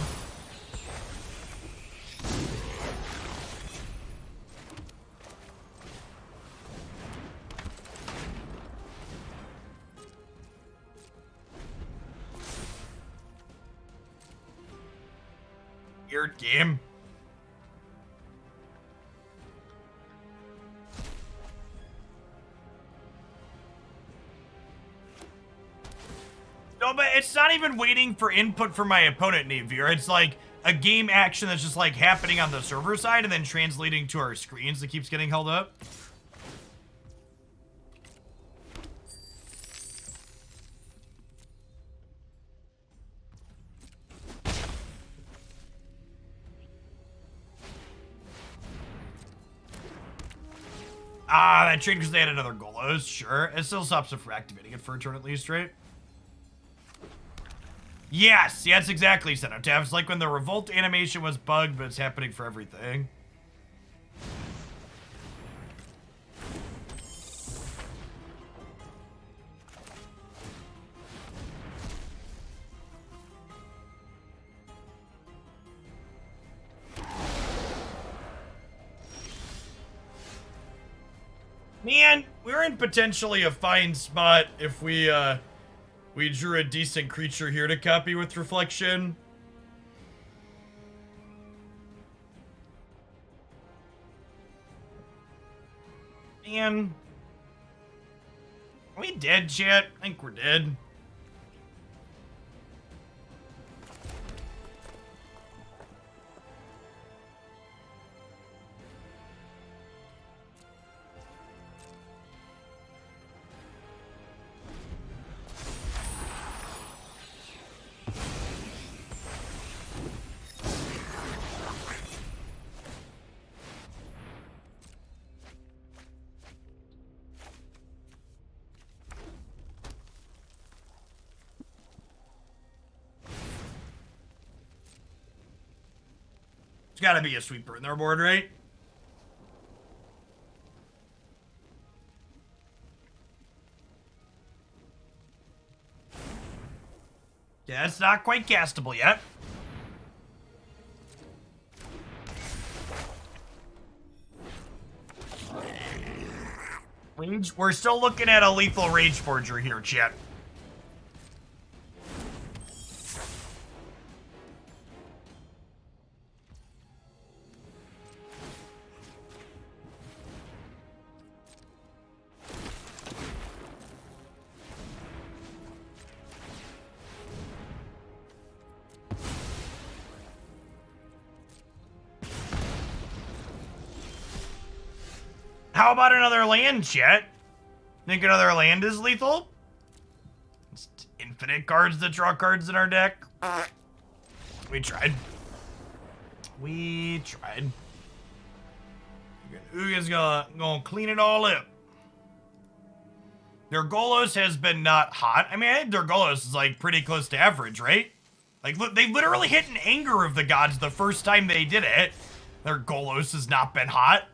Weird game. No, but it's not even waiting for input from my opponent, Navier. It's like a game action that's just like happening on the server side and then translating to our screens that keeps getting held up. Ah, that trade because they had another Golos. Sure. It still stops them from activating it for a turn at least, right? Yes, yeah, that's exactly Cenotaph. It's like when the Revolt animation was bugged, but it's happening for everything. Man, we're in potentially a fine spot if we drew a decent creature here to copy with Reflection. Man. Are we dead, chat? I think we're dead. There's gotta be a sweeper in their board, right? Yeah, it's not quite castable yet. We're still looking at a lethal Rage Forger here, chat. How about another land, chat? Think another land is lethal? It's infinite cards that draw cards in our deck. We tried. We tried. Uga's gonna clean it all up. Their Golos has been not hot. I mean, I think their Golos is like pretty close to average, right? Like, they literally hit an Anger of the Gods the first time they did it. Their Golos has not been hot.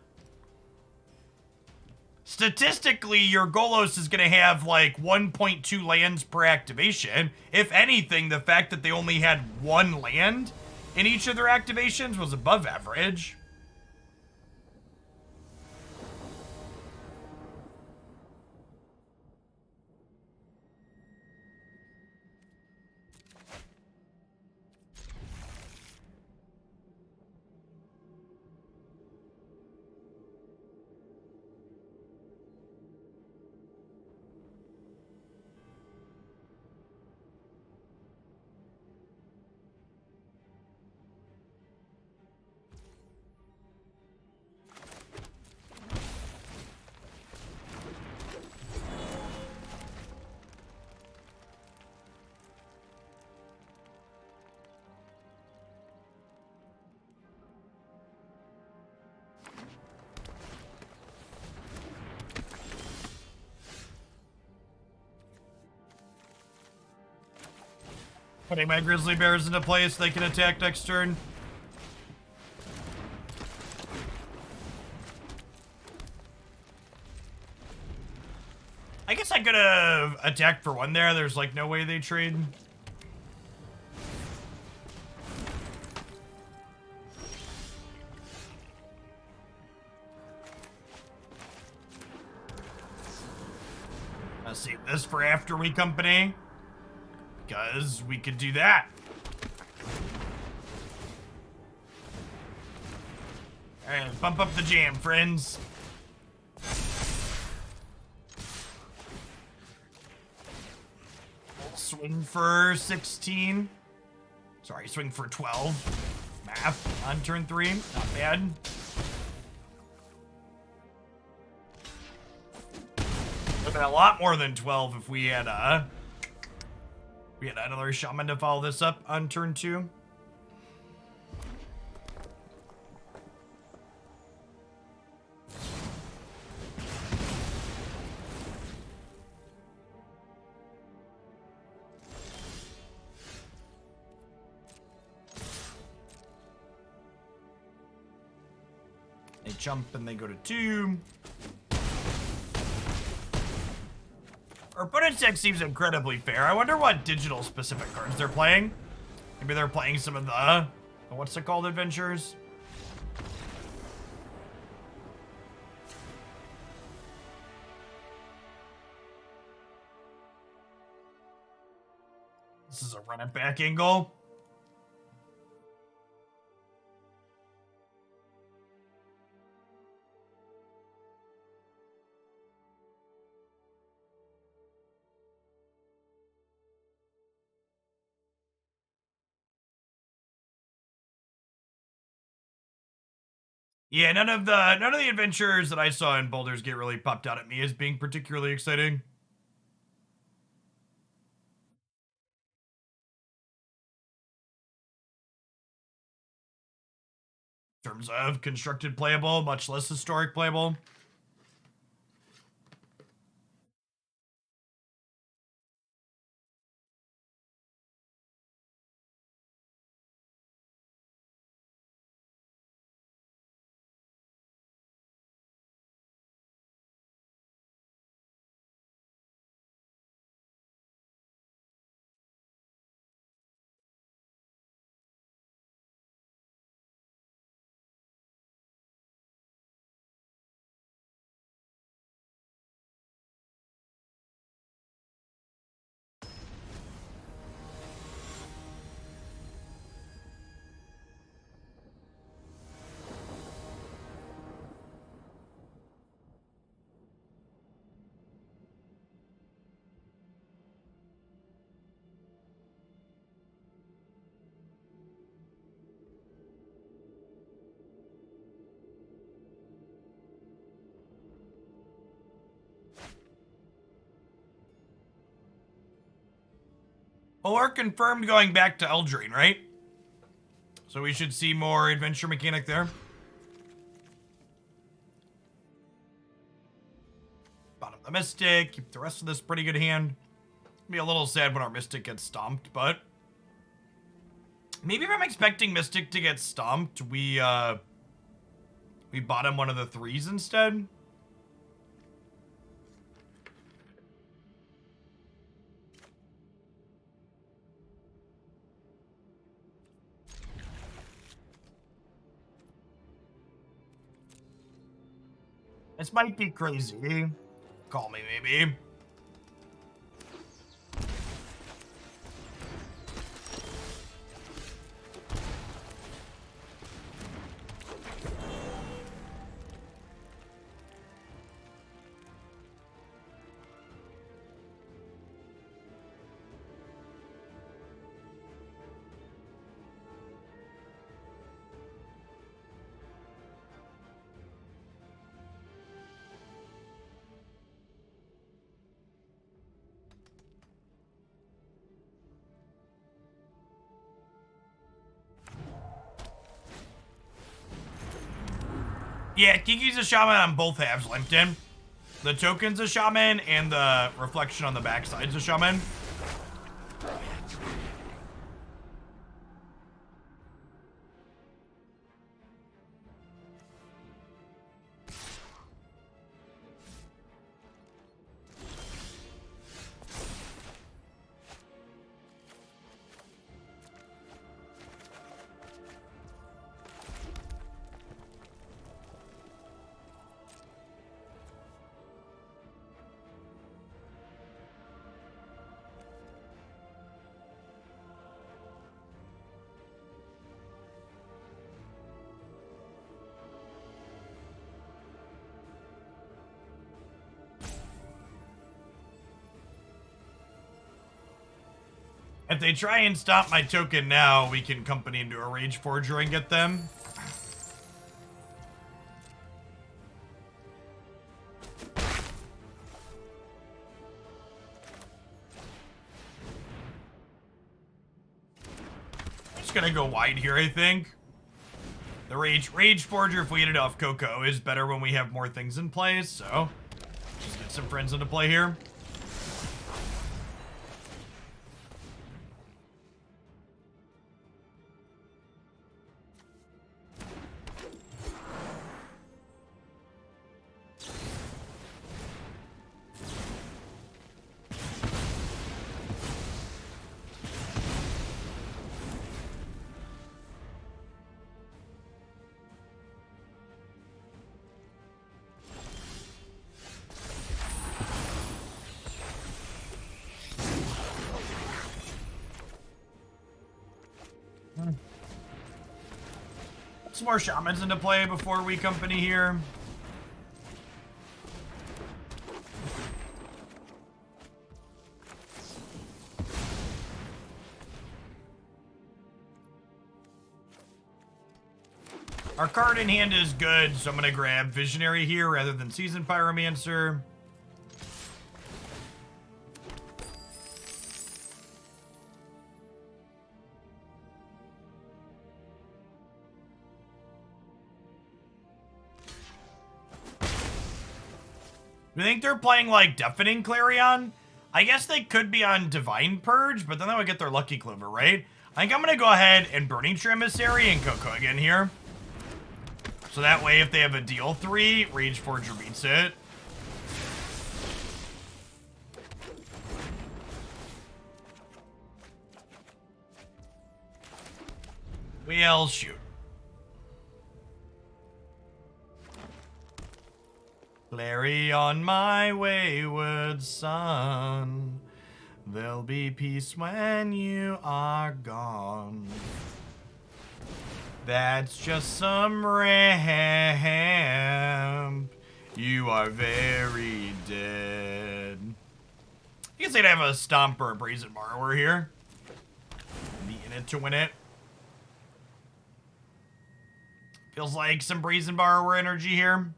Statistically, your Golos is going to have like 1.2 lands per activation. If anything, the fact that they only had one land in each of their activations was above average. Putting my Grizzly Bears into place, they can attack next turn. I guess I could have attacked for one there. There's like no way they trade. Let's save this for after we company. Because we could do that. Alright, bump up the jam, friends. Swing for 16. Sorry, swing for 12. Math on turn 3. Not bad. Would have been a lot more than 12 if we had another shaman to follow this up on turn 2. They jump and they go to 2. Our opponent's deck seems incredibly fair. I wonder what digital specific cards they're playing. Maybe they're playing some of the what's it called, adventures? This is a run it back angle. Yeah, none of the adventures that I saw in Baldur's Gate really popped out at me as being particularly exciting. In terms of constructed playable, much less historic playable. Well, we're confirmed going back to Eldraine, right? So we should see more adventure mechanic there. Bottom the Mystic, keep the rest of this pretty good hand. Be a little sad when our Mystic gets stomped, but maybe if I'm expecting Mystic to get stomped, we bottom one of the 3s instead. This might be crazy. Call me, maybe. Yeah, Kiki's a shaman on both halves, LinkedIn. The token's a shaman, and the reflection on the backside's a shaman. If they try and stop my token now, we can company into a Rage Forger and get them. Just gonna go wide here, I think. The Rage Forger, if we hit it off Coco, is better when we have more things in place, so just get some friends into play here. Some more Shamans into play before we company here. Our card in hand is good, so I'm gonna grab Visionary here rather than Seasoned Pyromancer. Do you think they're playing, like, Deafening Clarion? I guess they could be on Divine Purge, but then that would get their Lucky Clover, right? I think I'm going to go ahead and Burning-Tree Emissary and Coco again here. So that way, if they have a deal 3, Rage Forger beats it. We'll shoot. Clarion, my wayward son, there'll be peace when you are gone. That's just some ramp. You are very dead. You can say to have a Stomp or a Brazen Borrower here. Be in it to win it. Feels like some Brazen Borrower energy here.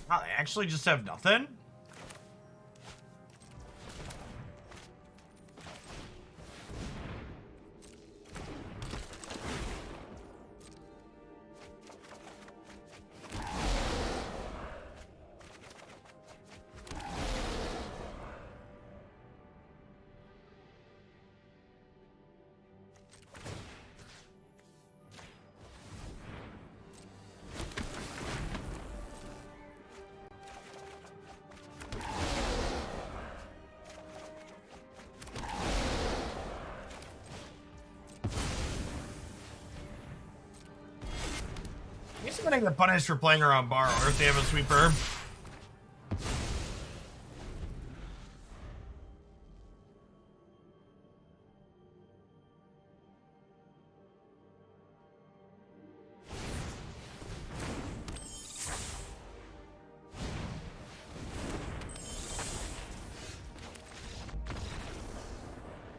Wow, they actually just have nothing? I'm gonna get punished for playing around Borrower if they have a sweeper.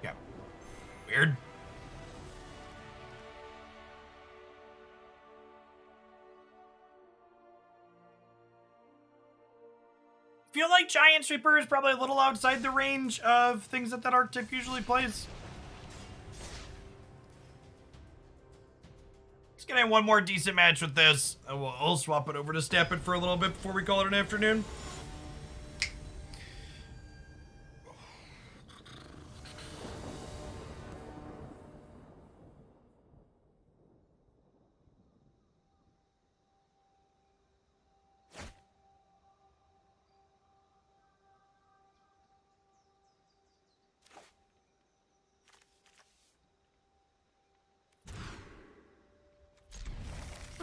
Yeah. Weird. Feel like Giant Sweeper is probably a little outside the range of things that archetype usually plays. Let's get in one more decent match with this. We'll swap it over to Stap It for a little bit before we call it an afternoon.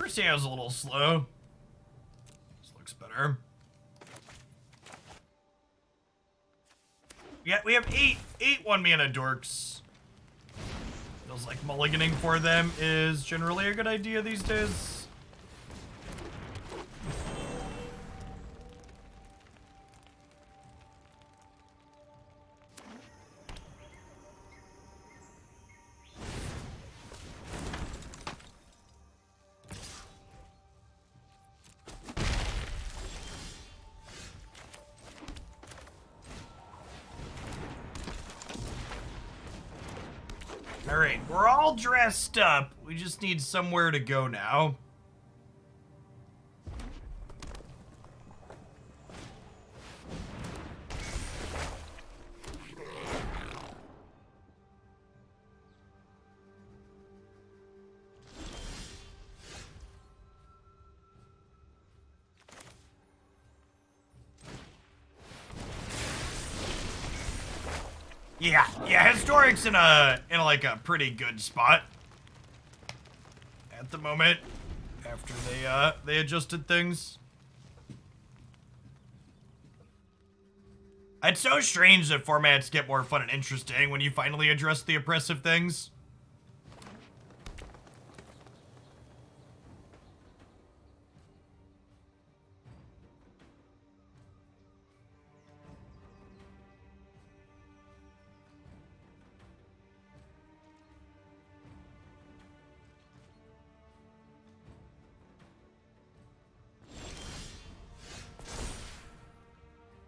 First hand was a little slow. This looks better. Yeah, we have eight 1-mana dorks. Feels like mulliganing for them is generally a good idea these days. All right, we're all dressed up. We just need somewhere to go now. Yeah, Historic's in a like a pretty good spot at the moment after they adjusted things. It's so strange that formats get more fun and interesting when you finally address the oppressive things.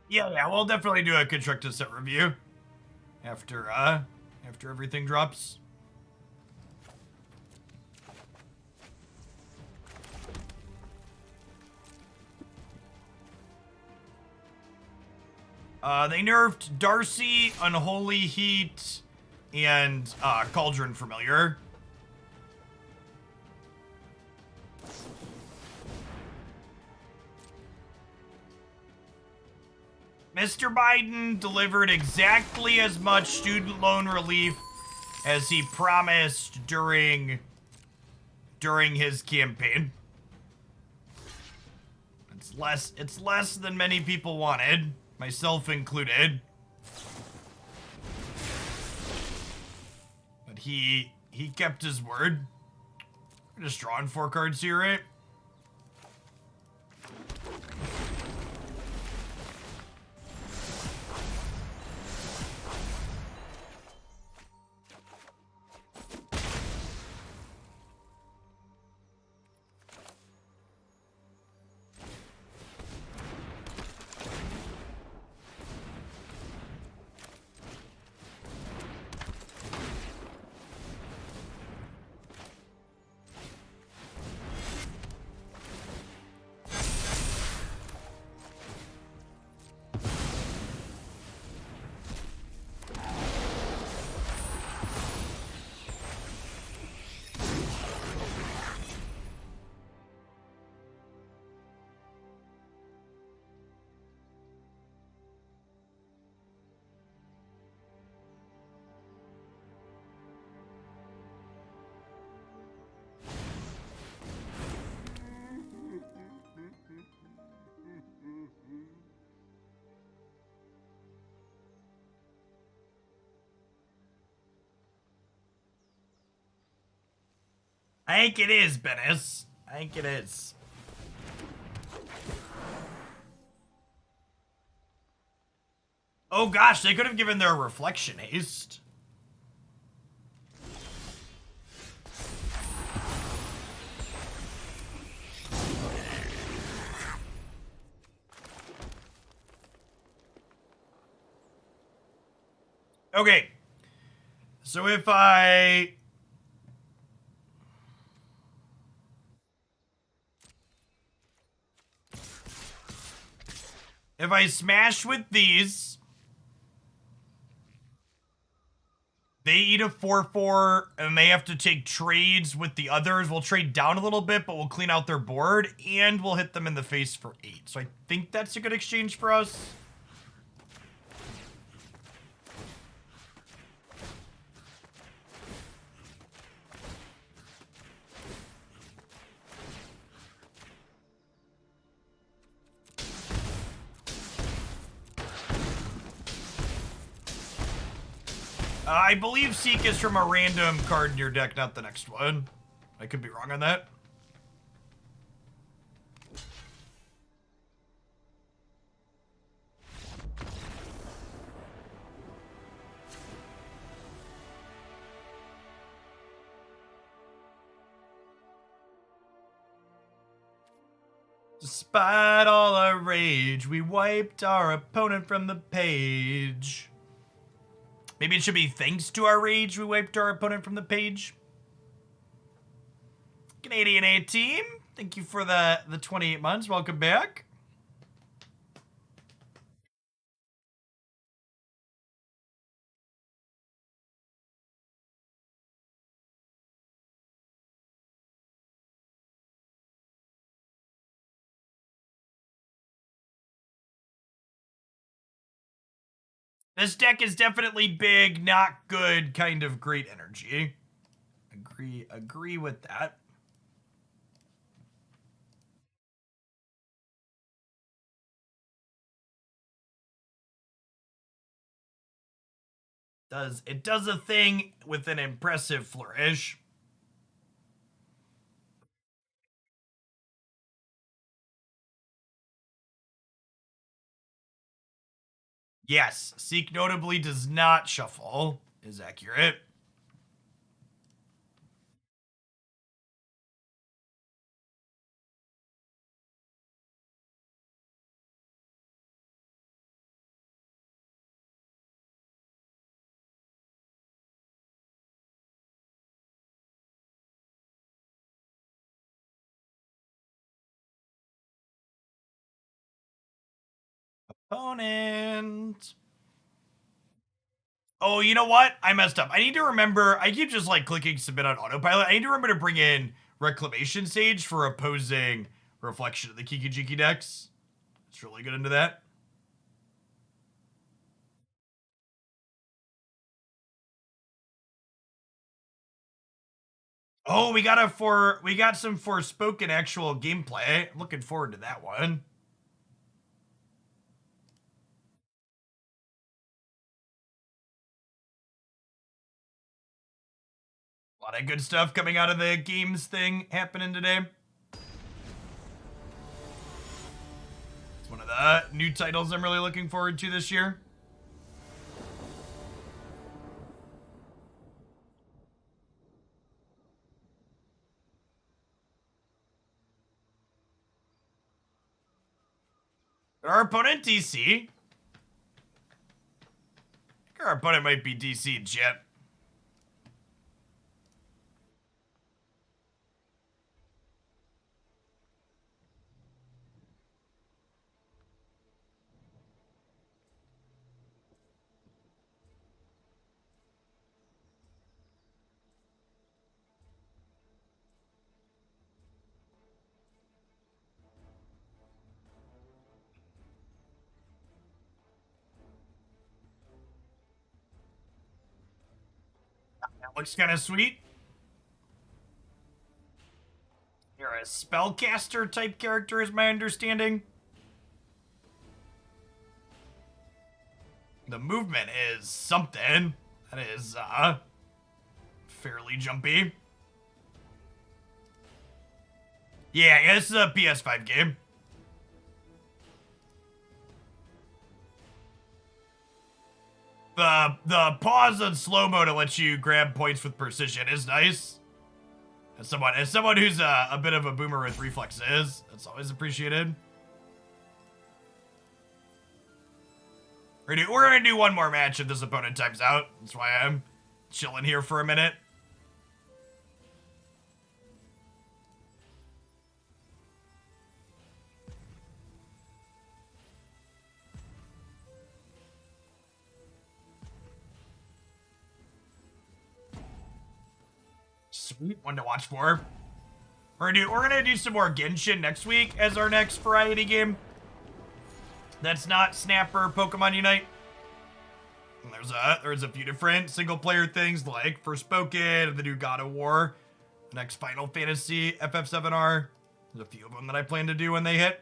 Yeah, we'll definitely do a constructed set review after everything drops. They nerfed Darcy, Unholy Heat, and Cauldron Familiar. Mr. Biden delivered exactly as much student loan relief as he promised during his campaign. It's less than many people wanted, myself included. But he kept his word. I'm just drawing 4 cards here, right? I think it is, Bennis. I think it is. Oh gosh, they could have given their reflection haste. Okay. So if I smash with these, they eat a 4/4 and they have to take trades with the others. We'll trade down a little bit, but we'll clean out their board and we'll hit them in the face for 8. So I think that's a good exchange for us. I believe Seek is from a random card in your deck, not the next one. I could be wrong on that. Despite all our rage, we wiped our opponent from the page. Maybe it should be thanks to our rage, we wiped our opponent from the page. Canadian A team, thank you for the 28 months. Welcome back. This deck is definitely big, not good, kind of great energy. Agree with that. It does a thing with an impressive flourish. Yes, Seek notably does not shuffle, is accurate. Opponent. Oh, you know what? I messed up. I need to remember. I keep just like clicking submit on autopilot. I need to remember to bring in Reclamation Sage for opposing Reflection of the Kiki-Jiki decks. It's really good into that. Oh, we got some Forspoken actual gameplay. I'm looking forward to that one. A lot of good stuff coming out of the games thing happening today. It's one of the new titles I'm really looking forward to this year. Our opponent DC. Our opponent might be DC Jet. That looks kind of sweet. You're a spellcaster type character, is my understanding. The movement is something. That is, fairly jumpy. Yeah, this is a PS5 game. The pause on slow-mo to let you grab points with precision is nice. As someone who's a bit of a boomer with reflexes, that's always appreciated. We're gonna do one more match if this opponent times out. That's why I'm chilling here for a minute. Sweet one to watch for. We're gonna do some more Genshin next week as our next variety game. That's not Snapper Pokemon Unite. And there's a few different single player things like Forspoken, the new God of War, the next Final Fantasy FF7R. There's a few of them that I plan to do when they hit.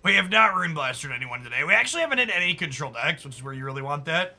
We have not Ruinblastered anyone today. We actually haven't hit any control decks, which is where you really want that.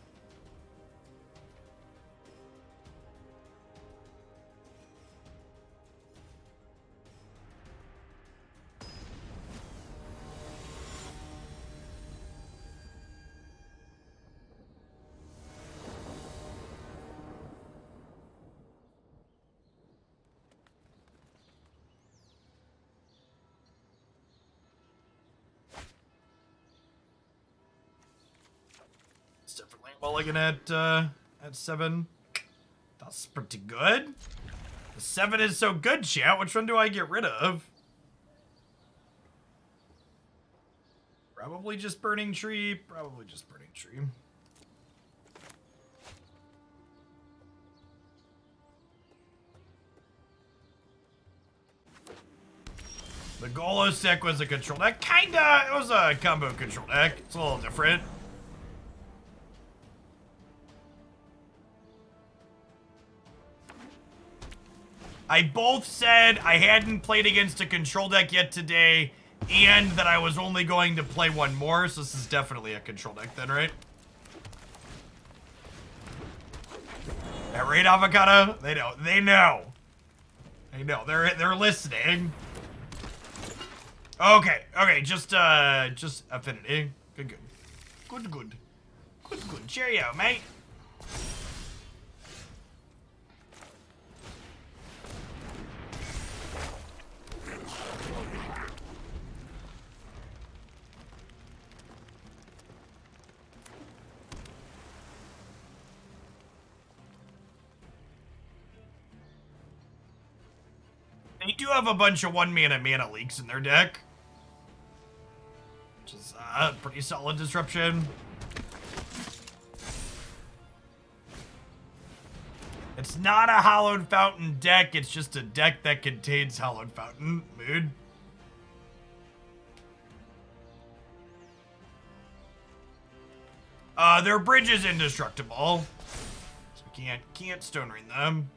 Definitely mulligan at 7. That's pretty good. The 7 is so good, chat. Which one do I get rid of? Probably just Burning-Tree. Probably just Burning-Tree. The Golos deck was a control deck. Kinda. It was a combo control deck. It's a little different. I both said I hadn't played against a control deck yet today, and that I was only going to play one more, so this is definitely a control deck then, right? That right, Avocado? They know. They know. They know. They're listening. Okay. Okay. Just affinity. Good. Good. Good. Good. Good. Cheerio, mate. They do have a bunch of 1-mana mana leaks in their deck, which is a pretty solid disruption. It's not a Hallowed Fountain deck, it's just a deck that contains Hallowed Fountain. Mood. Their bridge is indestructible, so we can't Stone Rain them.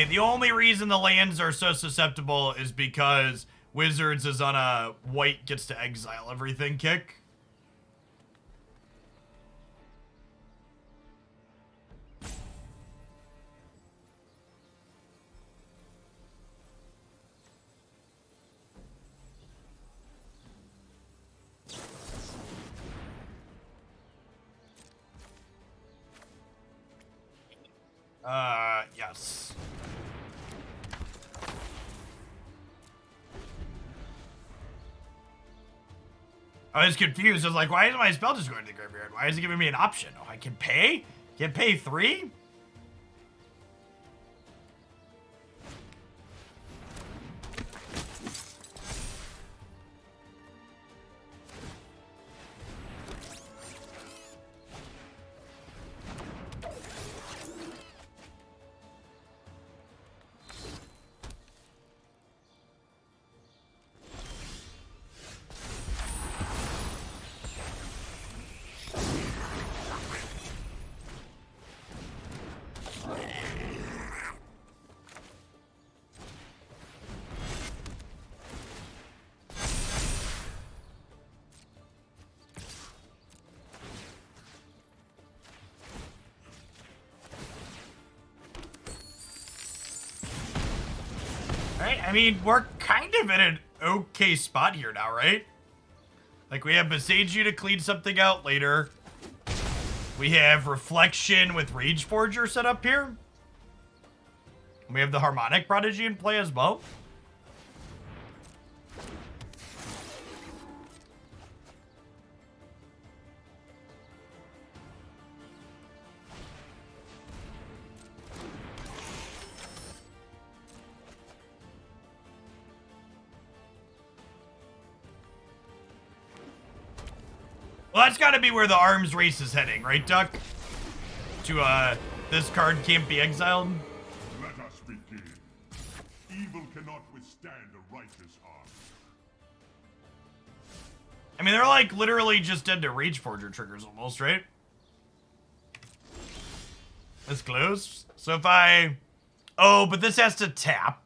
The only reason the lands are so susceptible is because Wizards is on a white gets to exile everything kick. Yes. I was confused. I was like, why is my spell just going to the graveyard? Why is it giving me an option? Oh, I can pay? Can pay 3? I mean, we're kind of in an okay spot here now, right? Like, we have Boseiju to clean something out later. We have Reflection with Rage Forger set up here. We have the Harmonic Prodigy in play as well. Well, that's got to be where the arms race is heading, right, Duck? To, this card can't be exiled. Let us begin. Evil cannot withstand a righteous arm. I mean, they're like literally just dead to Rage Forger triggers almost, right? That's close. So if I... Oh, but this has to tap.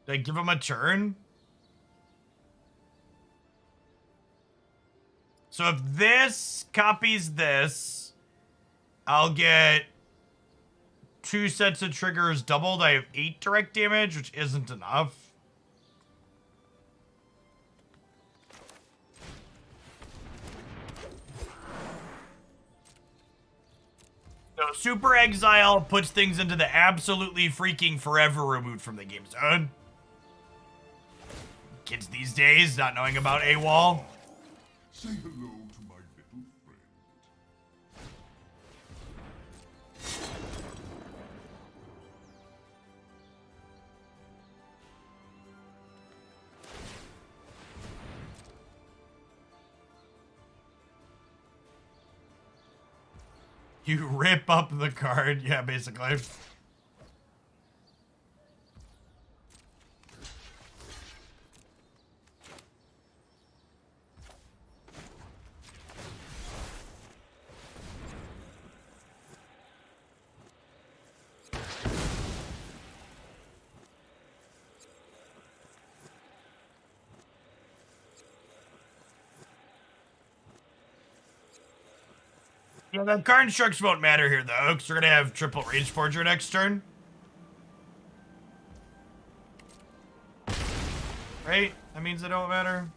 Did I give him a turn? So if this copies this, I'll get 2 sets of triggers doubled. I have 8 direct damage, which isn't enough. So Super Exile puts things into the absolutely freaking forever removed from the game zone. Kids these days not knowing about AWOL. Say hello to my little friend. You rip up the card. Yeah, basically. Yeah, the card instructs won't matter here, though, because we're going to have triple Rage Forger next turn. Right? That means they don't matter.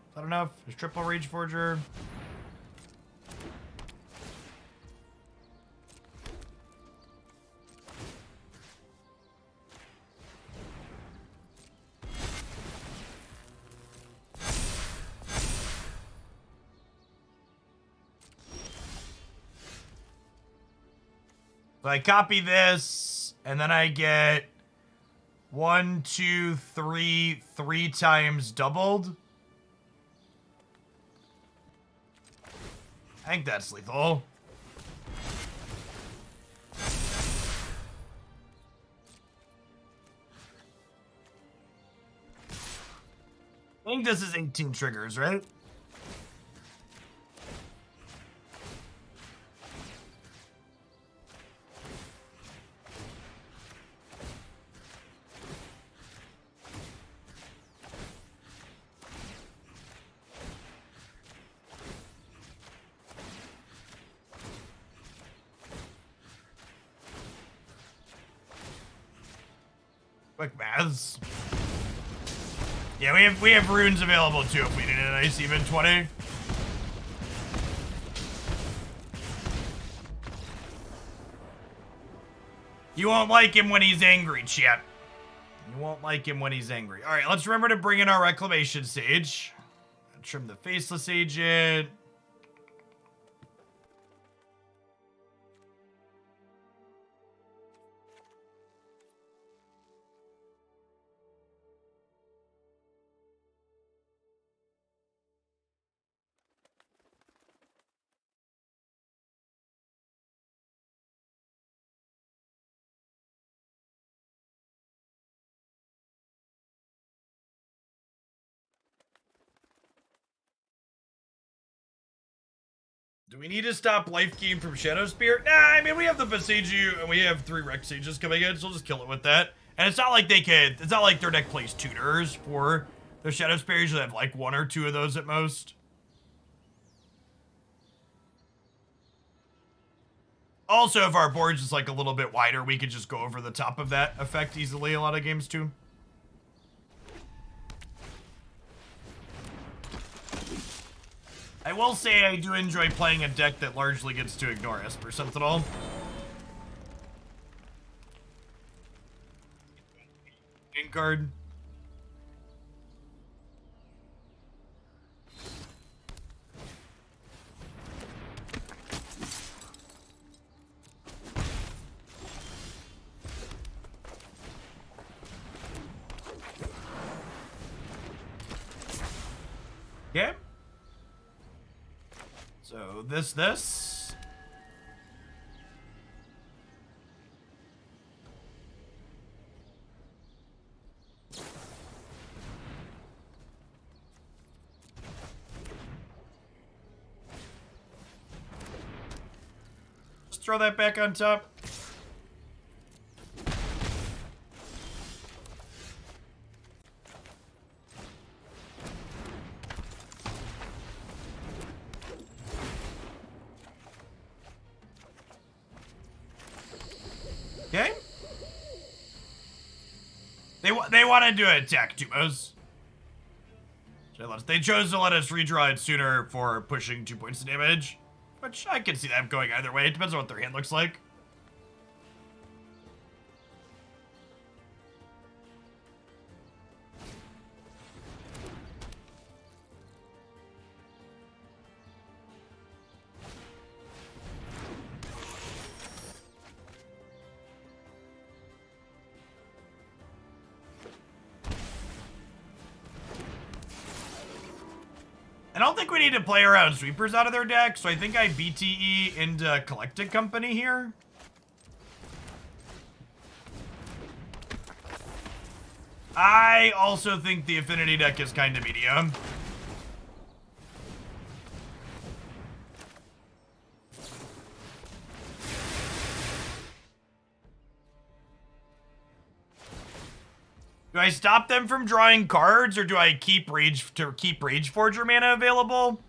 Is that enough? There's triple Rage Forger. So I copy this, and then I get 1, 2, 3, 3 times doubled. I think that's lethal. I think this is 18 triggers, right? Quick maths. Yeah, we have runes available too if we need a nice even 20. You won't like him when he's angry, chat. You won't like him when he's angry. All right, let's remember to bring in our Reclamation Sage. Trim the Faceless Agent. Do we need to stop life gain from Shadow Spear? Nah, I mean, we have the Boseiju and we have 3 Rec Sages coming in, so we'll just kill it with that. And it's not like they could, it's not like their deck plays tutors for their Shadow Spear. Usually have like 1 or 2 of those at most. Also, if our board's just like a little bit wider, we could just go over the top of that effect easily a lot of games too. I will say I do enjoy playing a deck that largely gets to ignore Esper Sentinel. In card. Okay. So this. throw that back on top. Okay. They wanted to attack Tumos. They chose to let us redraw it sooner for pushing 2 points of damage. Which I can see that going either way. It depends on what their hand looks like. I don't think we need to play around sweepers out of their deck, so I think I BTE into Collected Company here. I also think the Affinity deck is kind of medium. Do I stop them from drawing cards, or do I keep Rageforger mana available?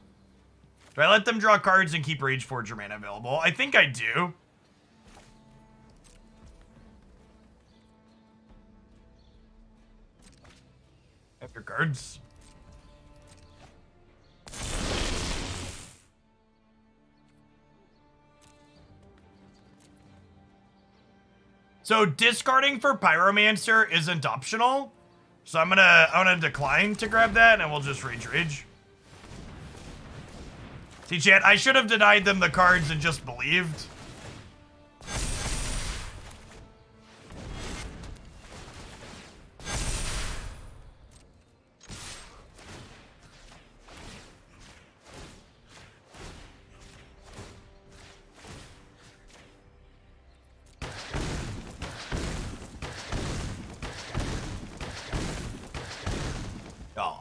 Do I let them draw cards and keep Rageforger mana available? I think I do. After cards. So discarding for Pyromancer isn't optional. So I'm gonna decline to grab that, and we'll just rage. See, chat, I should have denied them the cards and just believed.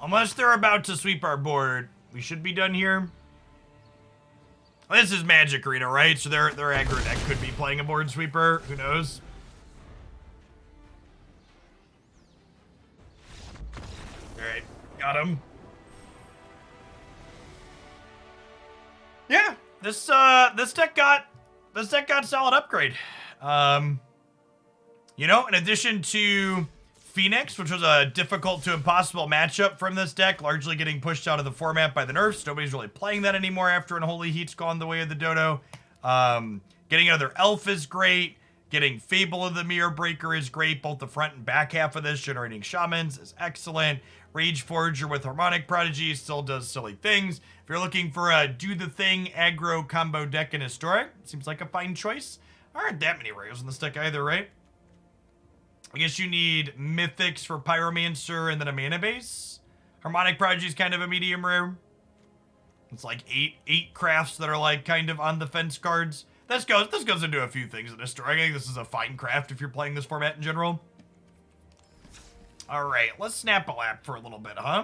Unless they're about to sweep our board, we should be done here. This is Magic Arena, right? So their aggro deck could be playing a board sweeper. Who knows? All right, got him. Yeah, this deck got solid upgrade. You know, in addition to Phoenix, which was a difficult to impossible matchup from this deck, largely getting pushed out of the format by the nerfs. Nobody's really playing that anymore after Unholy Heat's gone the way of the dodo. Getting another elf is great. Getting Fable of the Mirror Breaker is great. Both the front and back half of this, generating Shamans, is excellent. Rageforger with Harmonic Prodigy still does silly things. If you're looking for a do-the-thing aggro combo deck in Historic, seems like a fine choice. Aren't that many rares in this deck either, right? I guess you need Mythics for Pyromancer and then a mana base. Harmonic Prodigy is kind of a medium rare. It's like eight crafts that are like kind of on the fence cards. This goes into a few things in Historic. I think this is a fine craft if you're playing this format in general. All right, let's snap a lap for a little bit, huh?